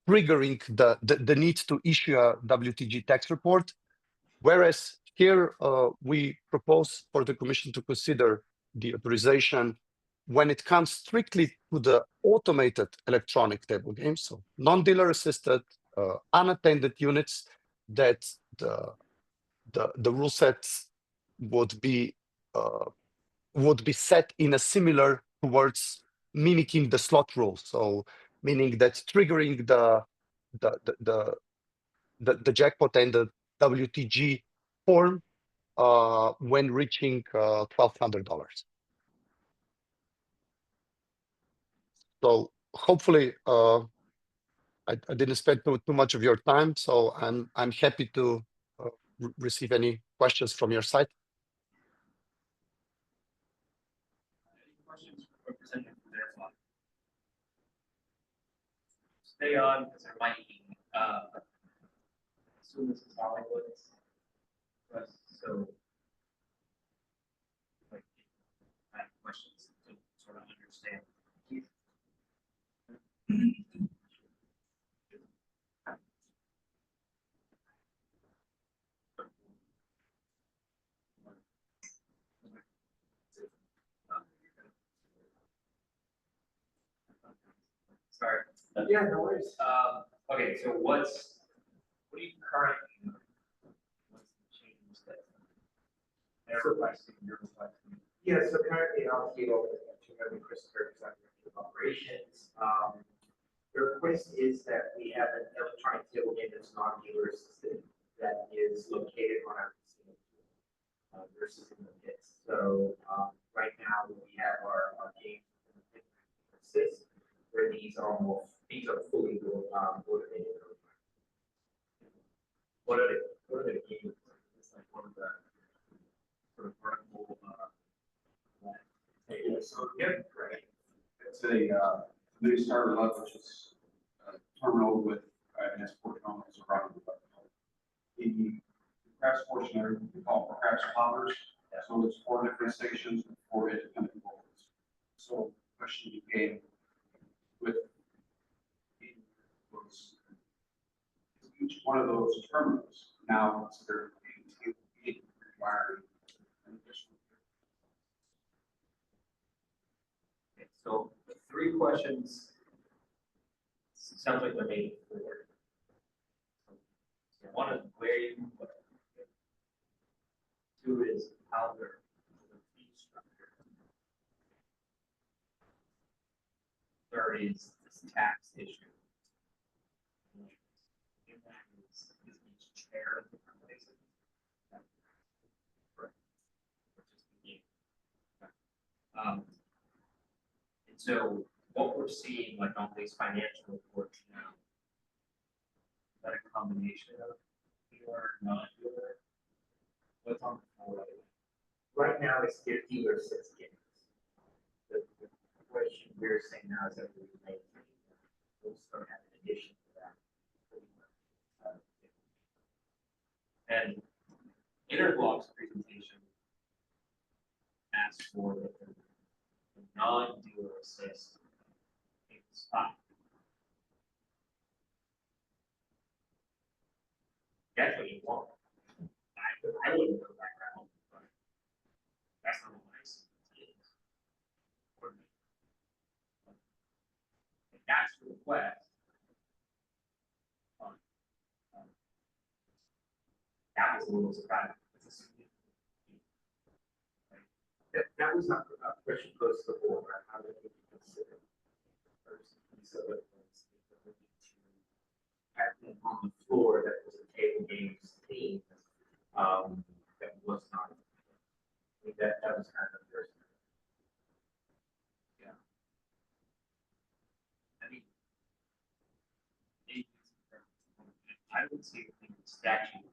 triggering the need to issue a WTG tax report. Whereas here we propose for the Commission to consider the authorization when it comes strictly to the automated electronic table games, so non-dealer assisted, unattended units, that the rule sets would be set in a similar towards mimicking the slot rule. So meaning that triggering the jackpot and the WTG form when reaching $1,200. So hopefully I didn't spend too much of your time, so I'm happy to receive any questions from your side. Any questions for Representative Fairclough? Stay on, because there might be, assume this is Hollywood. So. Like, I have questions to sort of understand. Sorry. Yeah, no worries. Okay, so what do you currently, what's the change that they're requesting, you're requesting? Yeah, so currently I'll keep over to Christopher, Director of Operations. The request is that we have an electronic table game that's non-dealer assisted that is located on our casino floor, versus in the pits. So right now we have our games in the pit assist, where these are fully automated. What are the games? It's like one of the sort of vertical, So, yeah, right. it's a mini starter level, which is a terminal with an export terminal is around the craps portion there, we call it craps poppers. So there's 4 different stations with 4 independent boards. So the question you came with was each one of those terminals now considered a table game requiring an additional. Okay, so the 3 questions, sounds like they're made forward. So 1 is where you can put it. 2 is how they're the fee structure. 3rd is this tax issue. And that is each chair in different places. Correct. Which is the game. And so what we're seeing, like on these financial reports now, is that a combination of dealer, non-dealer? What's on the floor? Right now, it's 50 or 6 games. The question we're saying now is that we make, we'll start having addition to that. And Interblock's presentation asks for the non-dealer assist in spot. That's what you want. I wouldn't go that route, but that's not what I see. If that's the request, fine. That was a little surprising. It's a significant. That was not a question close to the board, right? How did we consider the first piece of it was the ability to have them on the floor that was a table games theme, that was not. I think that was kind of the first. I mean, I would say in the statute,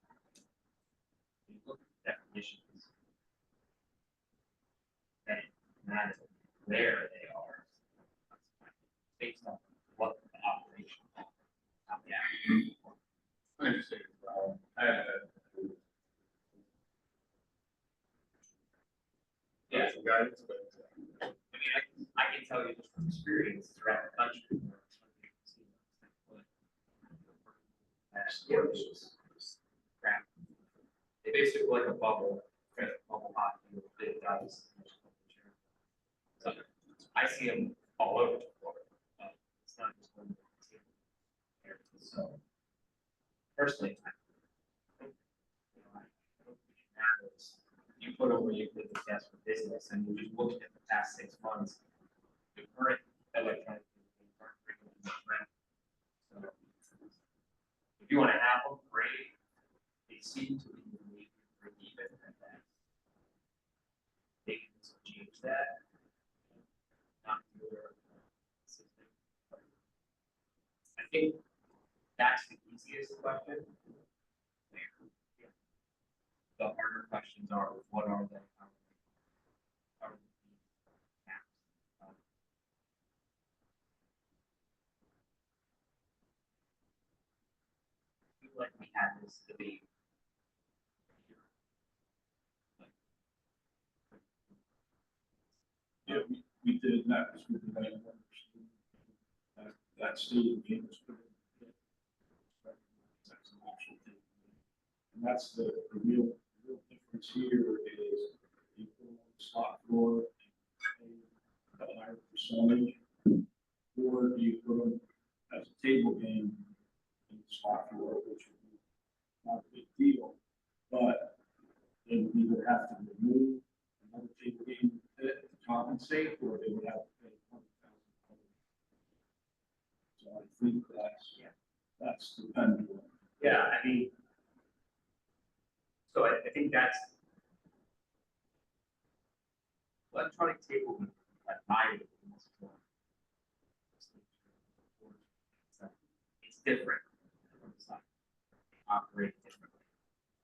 you look at the definitions, that it matters where they are, based on what the operation, how the application works. I understand. Yeah. Some guidance, but. I mean, I can tell you just from experience throughout the country. Where some people see that, yeah, it's just crap. They basically like a bubble, kind of bubble hockey with big dice. So I see them all over the floor. It's not just one team. So personally, I don't think it matters. You put them where you put the test for business, and you just look at the past 6 months. The current electronic aren't bringing in the rent. So if you want to have them, great. They seem to be really even at that. They can change that. Not your system. I think that's the easiest question. The harder questions are, what are the caps? I feel like we had this debate. Yeah, we did, that was with the right numbers. That stated game was put in. That's an actual thing. And that's the real difference here is you put on the slot floor and pay a higher percentage, or you put them as a table game in the slot floor, which would be not a big deal, but they would either have to remove another table game to compensate, or they would have to pay $20,000. So I think that's the pendulum. Yeah, I mean, so I think that's electronic table, like my. It's different. It's not, they operate differently.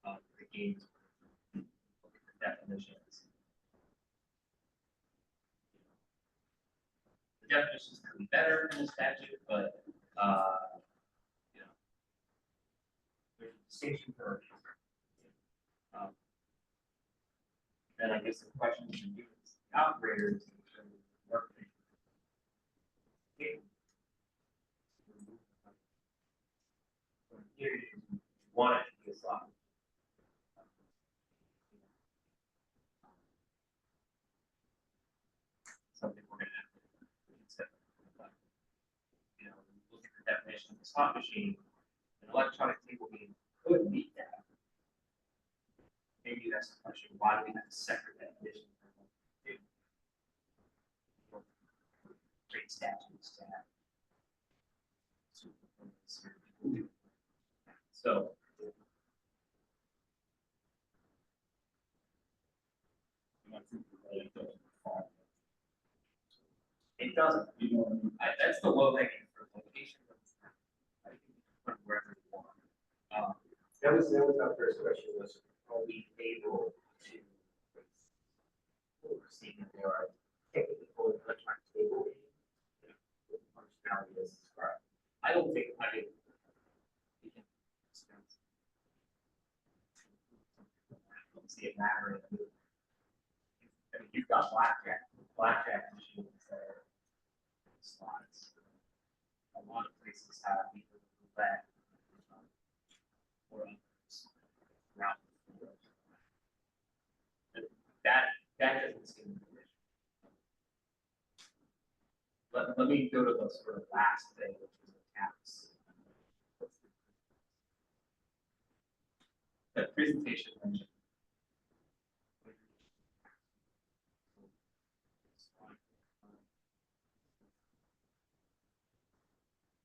The games, look at the definitions. The definitions could be better in the statute, but, you know, there's a distinction for a reason. Then I guess the question is, the operators, work. Here, you want it to be a slot. Something we're gonna have to consider. But, you know, when you look at the definition of a slot machine, an electronic table game could meet that. Maybe that's the question, why do we have a separate definition for one table? Great statutes to have. So. And I think it doesn't fall. It doesn't, You know what I mean? that's the low hanging fruit location. I think you can put it wherever you want. That was our first question was, are we able to oversee that there are technical electronic table games? With functionality as described. I don't think, I mean, we can discuss. I don't see it mattering. I mean, you've got blackjack machines that are slots. A lot of places have either roulette or others around the world. That doesn't seem to be an issue. Let me go to the sort of last thing, which is the tax. The presentation mentioned.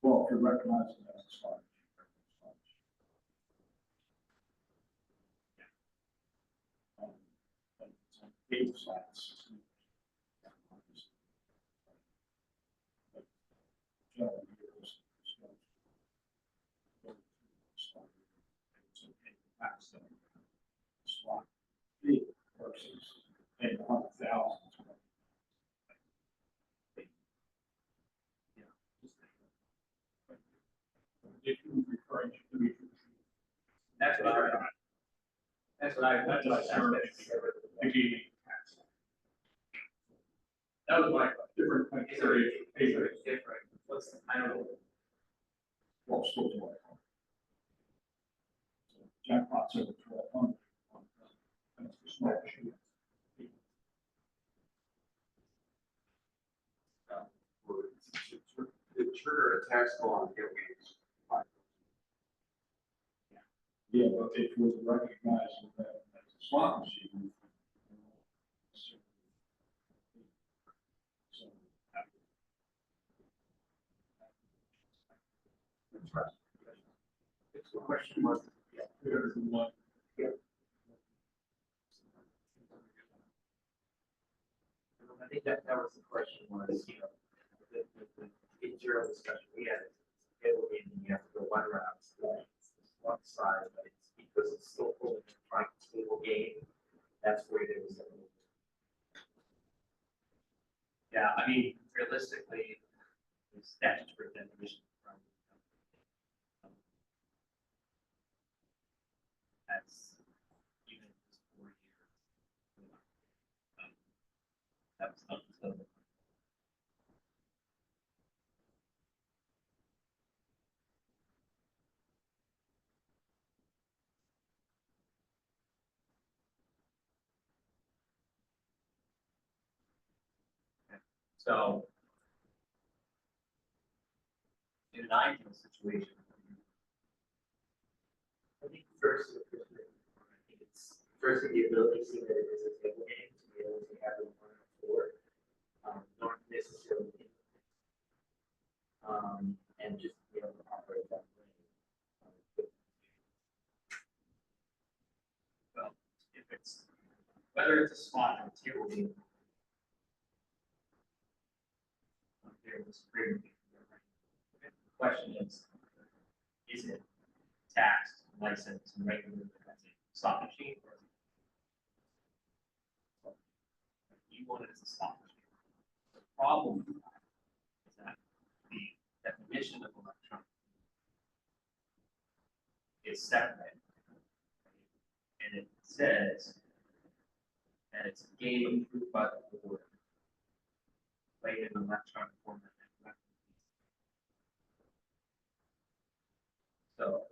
Well, if you're recognizing that as such. But it's on table sites. But generally, there's no- it's okay to pass them. Slot fee versus paying $100,000. If you're referring to the. That's what I. That's what I. That's what I said. The gaming tax. That was my. Different criteria. Is it different? What's, I don't know. Well, still to like. Jackpot's over 1,200. That's for small machines. The trigger a tax law on table games. Yeah, but if we're recognizing that as a slot machine. So. It's a question was, There's one. I think that was the question was, the internal discussion we had. Table game, and you have to go one round, so it's one side, but it's because it's still pulling the front table game. That's where there was a little. Yeah, I mean, realistically, the statutory definition from. That's even just 4 years. That was not so. So. In an ideal situation. I think first, I think it's first the ability to see that it is a table game, to be able to have it on the floor, not necessarily. And just be able to operate that way. Well, if it's, whether it's a slot or a table game. There was great. The question is it taxed, licensed, and regulated as a slot machine? Or you want it as a slot machine. The problem with that is that the definition of electronic is separate. And it says that it's a game approved by the board, played in an electronic format. So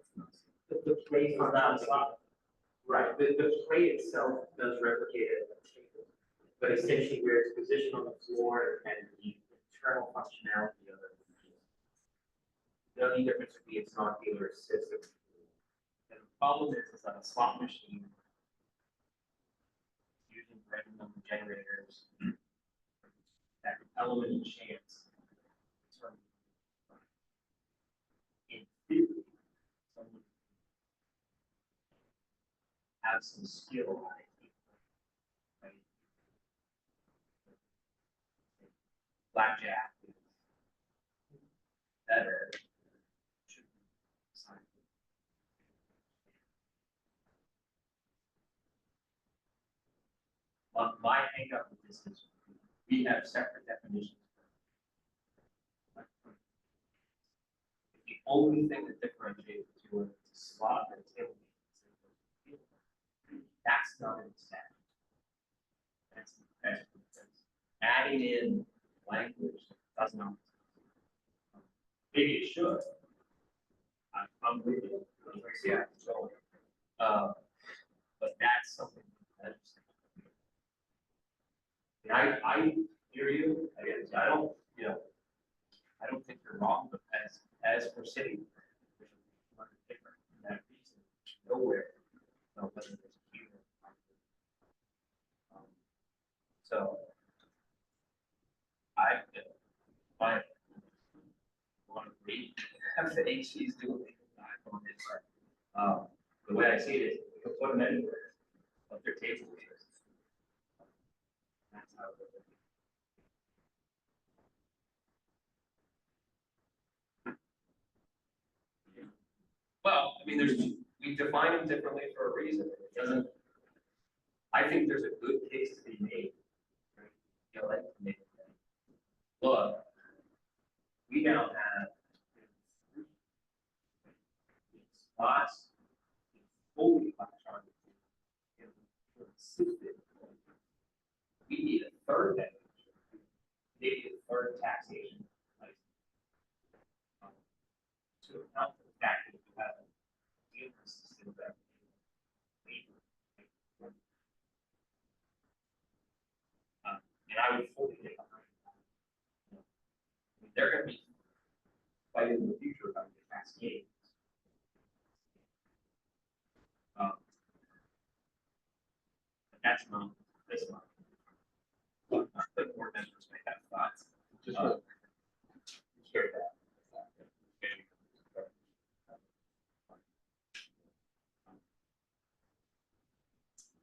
The play is not a slot. Right, the play itself does replicate it, but essentially where it's positioned on the floor and the internal functionality of it. The only difference would be it's not dealer system. and the problem is that a slot machine using random number generators, that element of chance. In theory, someone has some skill on it. Right? Blackjack is better. Should be assigned. My hang up with this is we have separate definitions. The only thing that differentiates the two is the slot and table. That's not an exception. That's adding in language does not. Maybe it should. I'm with you. Yeah, so, but that's something that. I hear you, I don't, you know, I don't think you're wrong, but as we're sitting. There's a different, that reason, nowhere, no, whether there's a human. So. I want to read, have the HCs do it, I want it, but, the way I see it is, you can put them anywhere, but their table is. That's how. Well, I mean, we define them differently for a reason, it doesn't. I think there's a good case to be made. Right? You know, like, look, we now have spots fully electronic. We need a third definition, maybe a third taxation. To account for the fact that you have a system that and I would fully get behind that. They're going to be fighting in the future about the cascade. But that's not this one. The board members may have thoughts. Just Share that.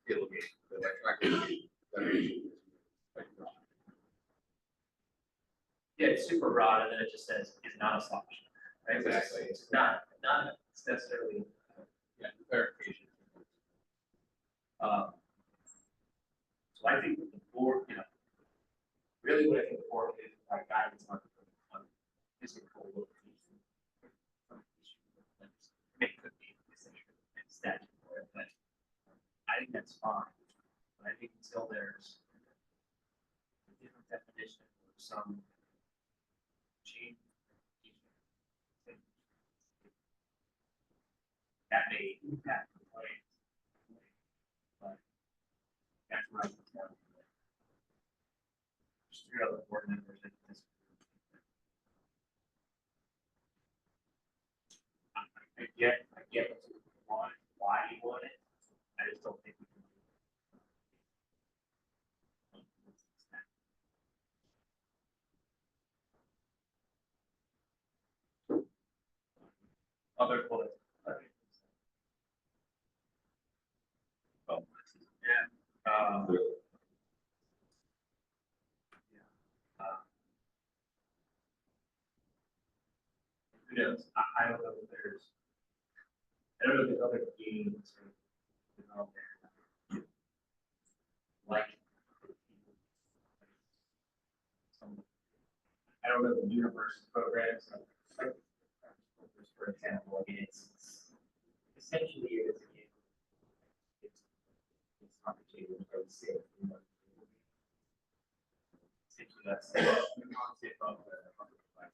Tailgate, the electronic definition is quite broad. Yeah, it's super broad, and then it just says is not a slot machine. Right? Exactly. It's not necessarily. Yeah, clarification. So I think the board, you know, really what I think the board is our guidance on physical location. It could be essentially statutory, but I think that's fine. But I think until there's a different definition or some change, that may impact the plan. But that's what I can tell you. Just three other board members in this. I get what you want, why you want it. I just don't think we can. Other bullets. Oh, yeah. Who knows? I don't know if there's. I don't know if there's other games or out there. Like. I don't know the universe programs. For example, I mean, it's essentially it is a game. It's complicated, I would say. You know, essentially that's the concept of the class.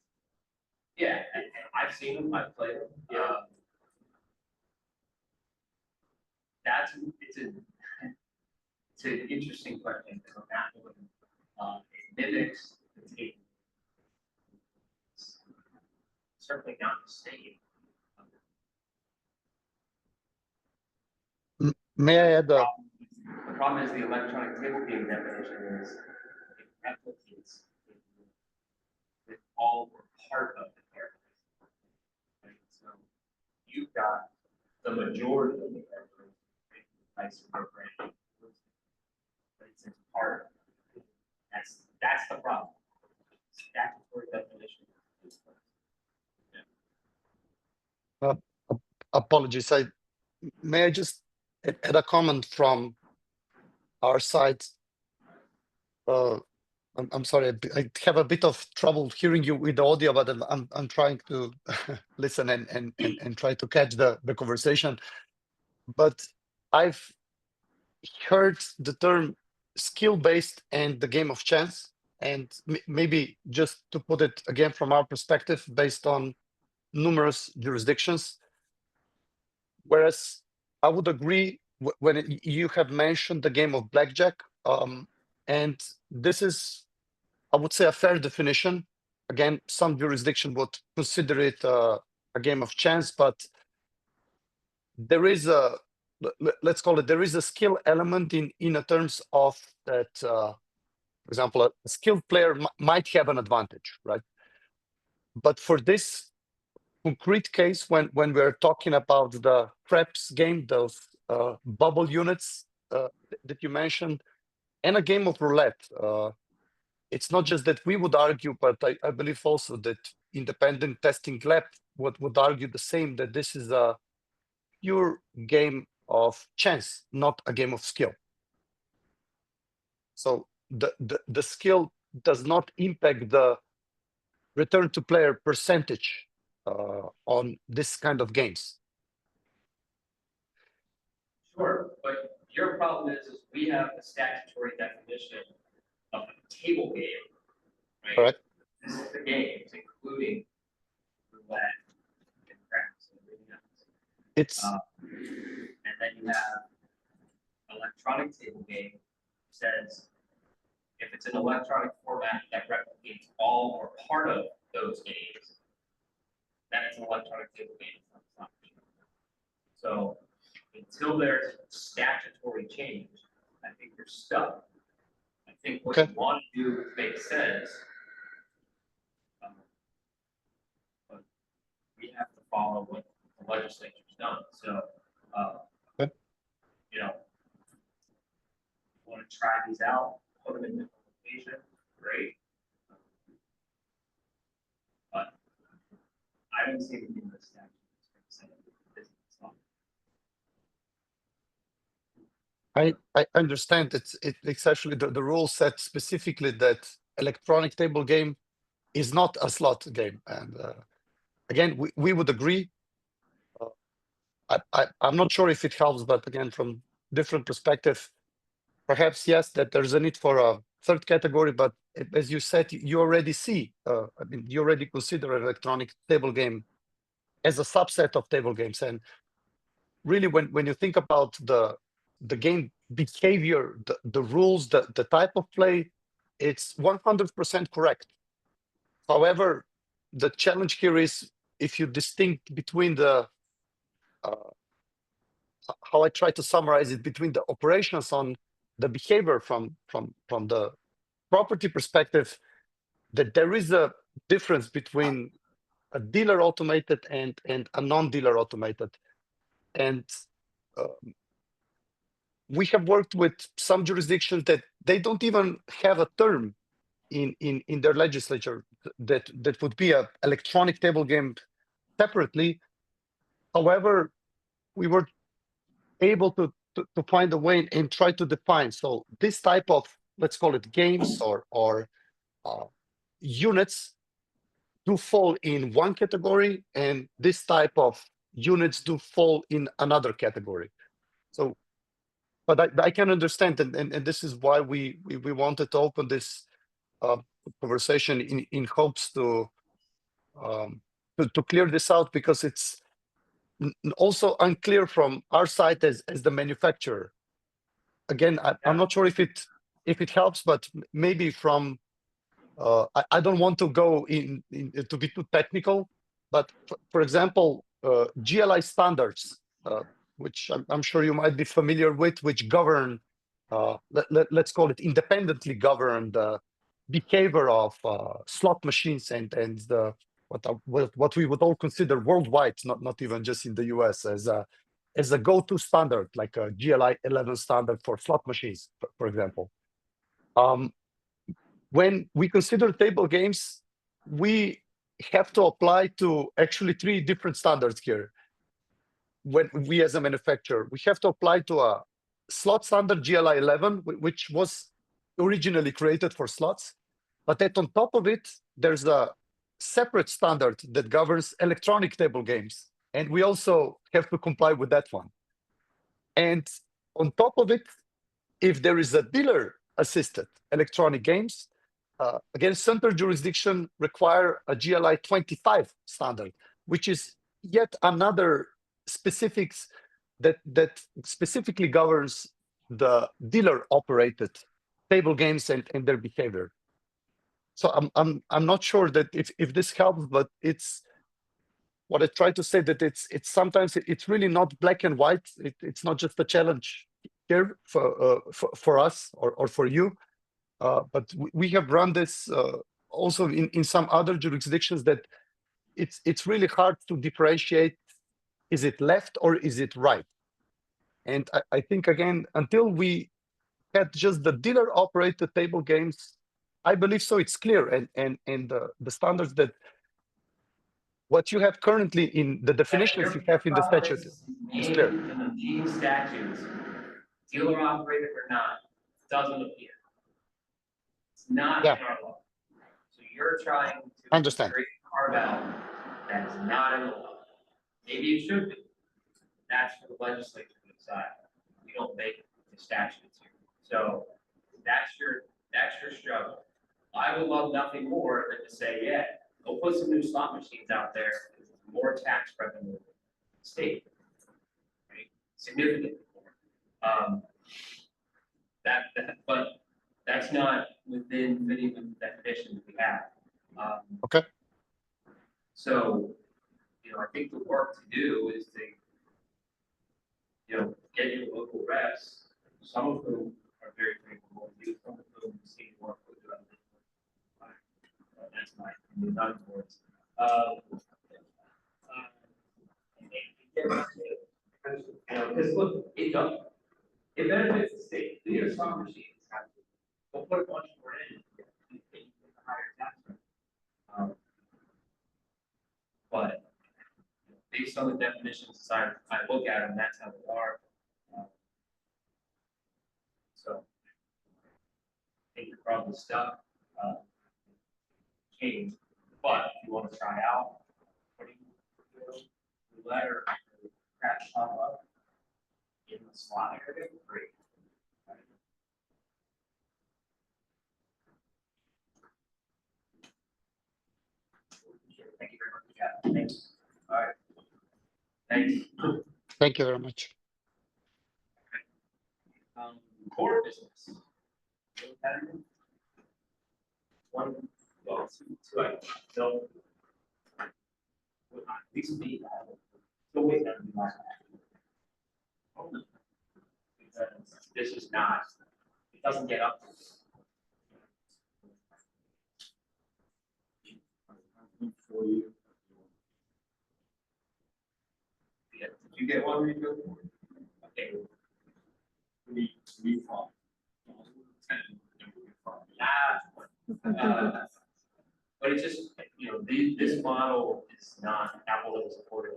Yeah, and I've seen them, I've played them. It's an interesting question. It mimics the table. Certainly not the same. May I add The problem is the electronic table game definition is it replicates with all or part of the characters. Right? So you've got the majority of the characters, vice versa, but it's in part. That's the problem. Statutory definition. apologies. May I just add a comment from our side? I'm sorry, I have a bit of trouble hearing you with the audio, but I'm trying to listen and try to catch the conversation. But I've heard the term skill-based and the game of chance, and maybe just to put it again from our perspective, based on numerous jurisdictions. Whereas I would agree when you have mentioned the game of blackjack, and this is, I would say, a fair definition. Again, some jurisdiction would consider it a game of chance, but there is a, let's call it, there is a skill element in a terms of that, for example, a skilled player might have an advantage, right? But for this concrete case, when we're talking about the craps game, those bubble units that you mentioned, and a game of roulette, it's not just that we would argue, but I believe also that independent testing lab would argue the same, that this is a pure game of chance, not a game of skill. So the skill does not impact the return to player percentage on this kind of games. Sure, but your problem is we have a statutory definition of a table game, right? Correct. This is the games, including roulette and craps and everything else. It's And then you have electronic table game says if it's an electronic format that replicates all or part of those games, then it's an electronic table game. It's not. So until there's statutory change, I think you're stuck. I think what Okay. you want to do makes sense. But we have to follow what the legislature's done. So, Okay. you know, want to try these out, put them in the application, great. But I don't see anything in the statute that's going to say this is not. I understand it's actually the rule set specifically that electronic table game is not a slot game, and again we would agree. I'm not sure if it helps, but again from different perspective, perhaps yes, that there's a need for a third category, but as you said, you already see, I mean, you already consider electronic table game as a subset of table games, and really when you think about the game behavior, the rules, the type of play, it's 100% correct. However, the challenge here is if you distinct between the how I try to summarize it, between the operations on the behavior from the property perspective, that there is a difference between a dealer automated and a non-dealer automated. And we have worked with some jurisdictions that they don't even have a term in their legislature that would be a electronic table game separately. However, we were able to find a way and try to define. So this type of, let's call it games or units do fall in one category, and this type of units do fall in another category. So, but I can understand, and this is why we wanted to open this conversation in hopes to clear this out, because it's also unclear from our side as the manufacturer. Again, I'm not sure if it helps, but maybe from I don't want to go in to be too technical, but for example, GLI standards, which I'm sure you might be familiar with, which govern, let's call it independently govern the behavior of slot machines and the what we would all consider worldwide, not even just in the US, as a go-to standard, like a GLI 11 standard for slot machines, for example. When we consider table games, we have to apply to actually 3 different standards here. When we as a manufacturer, we have to apply to a slot standard GLI 11, which was originally created for slots, but that on top of it, there's a separate standard that governs electronic table games. And we also have to comply with that one. And on top of it, if there is a dealer-assisted electronic games, again, center jurisdiction require a GLI 25 standard, which is yet another specifics that specifically governs the dealer-operated table games and their behavior. So I'm not sure that if this helps, but it's what I try to say, that it's sometimes it's really not black and white. It's not just a challenge here for us or for you, but we have run this also in some other jurisdictions that it's really hard to differentiate, is it left or is it right? And I think, again, until we had just the dealer operated table games, I believe so it's clear, and the standards that what you have currently in the definitions you have in the statute is clear. In the Gene statutes, dealer operated or not, doesn't appear. It's not in Yeah. our law. So you're trying to Understand. create a carve out that is not in the law. Maybe it should be. That's for the legislature to decide. We don't make the statutes here. So that's your struggle. I would love nothing more than to say, yeah, go put some new slot machines out there, more tax revenue in the state. Right? Significantly more. But that's not within many of the definitions we have. Okay. So, I think the work to do is to, get your local reps, some of whom are very capable, some of whom see work with them. That's my opinion, not yours. Because look, it benefits the state. These are slot machines. We'll put a bunch more in, you get a higher tax rate. But based on the definitions, I look at them, that's how they are. So I think you're probably stuck. Change, but if you want to try out, what do you let or crash pop up in the slot area? Great. Thank you very much. Yeah, thanks. All right. Thanks. Thank you very much. Core business. One, well, two items. So, at least me, still waiting on my. This is not, it doesn't get up. For you. Yeah, did you get one, Rico? Okay. We fought. But it's just, this model is not Apple is supported.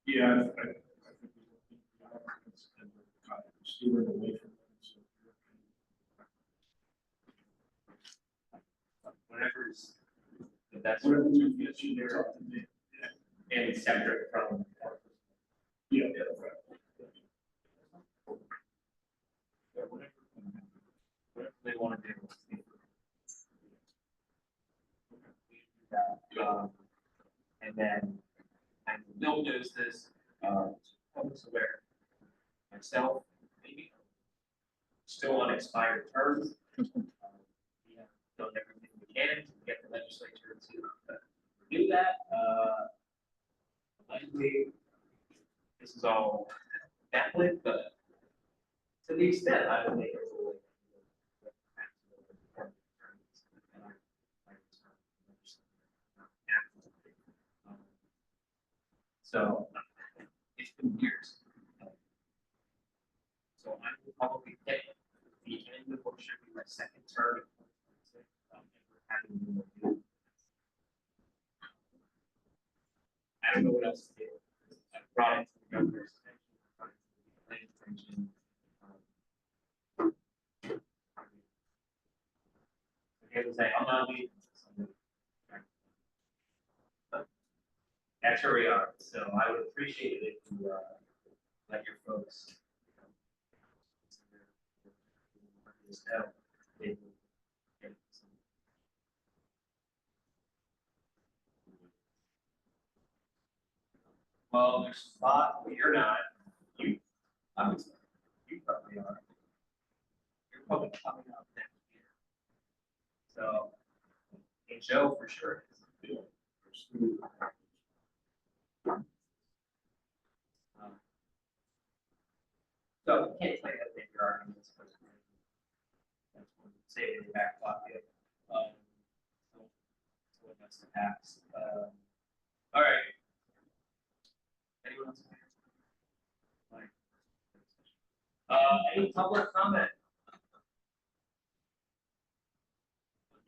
Yeah, I think steering away from them. Whatever is the best. Whatever to get you there. And separate from. Yeah, right. Yeah, whatever they want to do. And then, and Bill knows this, public's aware. Myself, maybe, still on expired terms. We have done everything we can to get the legislature to renew that. Likely, this is all Netflix, but to the extent I would make it. So it's been years. So I will probably get the end of what should be my second term. Having They will say, I'm not leaving. That's where we are, so I would appreciate it if you, let your folks. Know, they will get some. Well, there's a spot where you're not, I'm, you probably are. You're probably coming up next year. So, and Joe for sure is. So you can't play that big arguments, but that's one say in the back pocket. So that's the past. All right. Anyone else? Any public comment?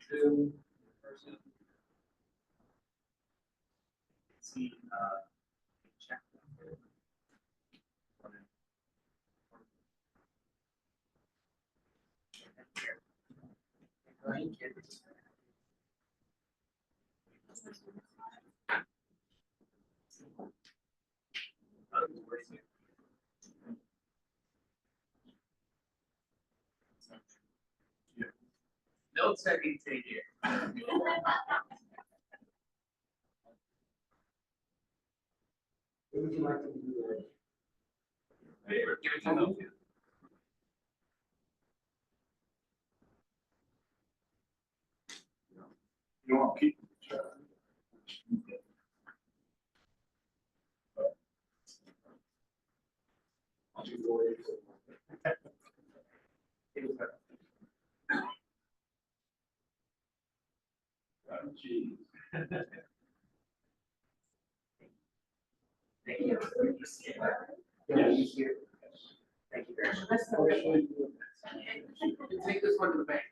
Two, person. See, check. No second take here. What would you like to do? Favorite, give it to them. You want to keep the chat. I'll do the way you say. Oh, geez. Thank you. Yeah, he's here. Thank you very much. Take this one to the bank.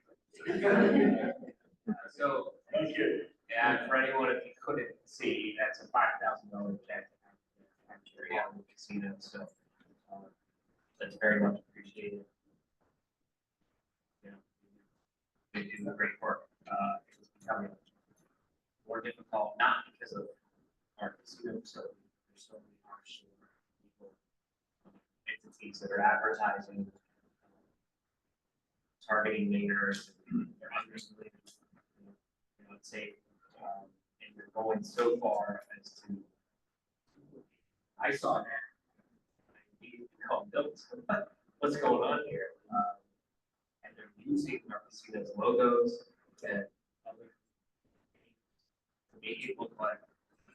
So, Thank you. yeah, for anyone, if you couldn't see, that's a $5,000 check. I'm carry out in the casino, so, that's very much appreciated. You know, they do great work. It's becoming more difficult, not because of our casino, so there's so many harsh people, entities that are advertising, targeting minors, they're underestimating, let's say, and you're going so far as to, I saw that. I needed to call Mills, what's going on here? And they're using our casinos logos and other, to make it look like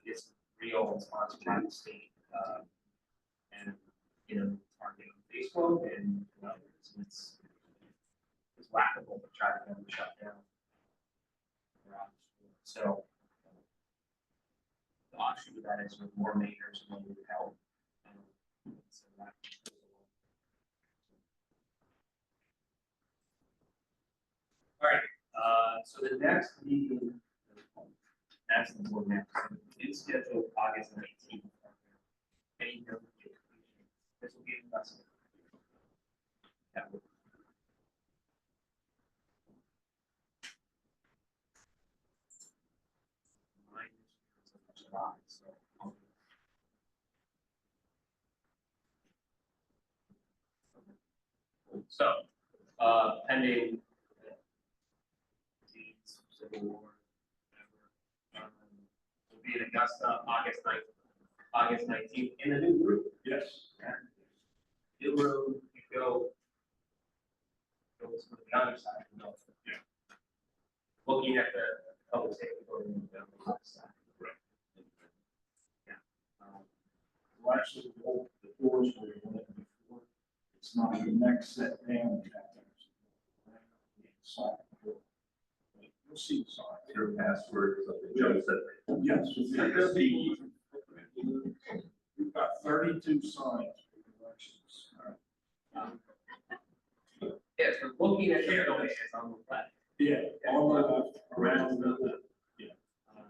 it's real and sponsored by the state, and, targeting Facebook and others, and it's laughable to try to get them shut down. So, the offshoot of that is with more majors and more help. So that goes along. All right, so the next meeting, that's the board next, is scheduled August 19th. Any notification? This will be investment. That will. Mine is July, so. So, pending deeds, civil war, whatever, will be in Augusta, August 19th, in the new group. Yes. New room, you go to the other side, Yeah. Looking at the public safety building on the left side. Yeah. Well, actually, the doors were in before. It's not the next set down. You'll see the sign. Your password is up in Joe said. Yes. We've got 32 signs for elections. Yes, we're looking at the building, it's on the left. Yeah, all the left, around the,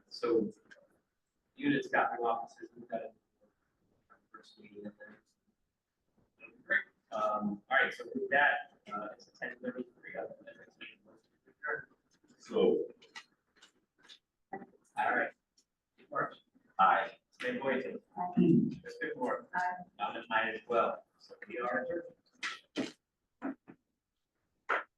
So units got new offices, we've got a first meeting in there. Great. All right, so with that, it's 10:33. So, All right. March. aye. Ms. Boynton. Ms.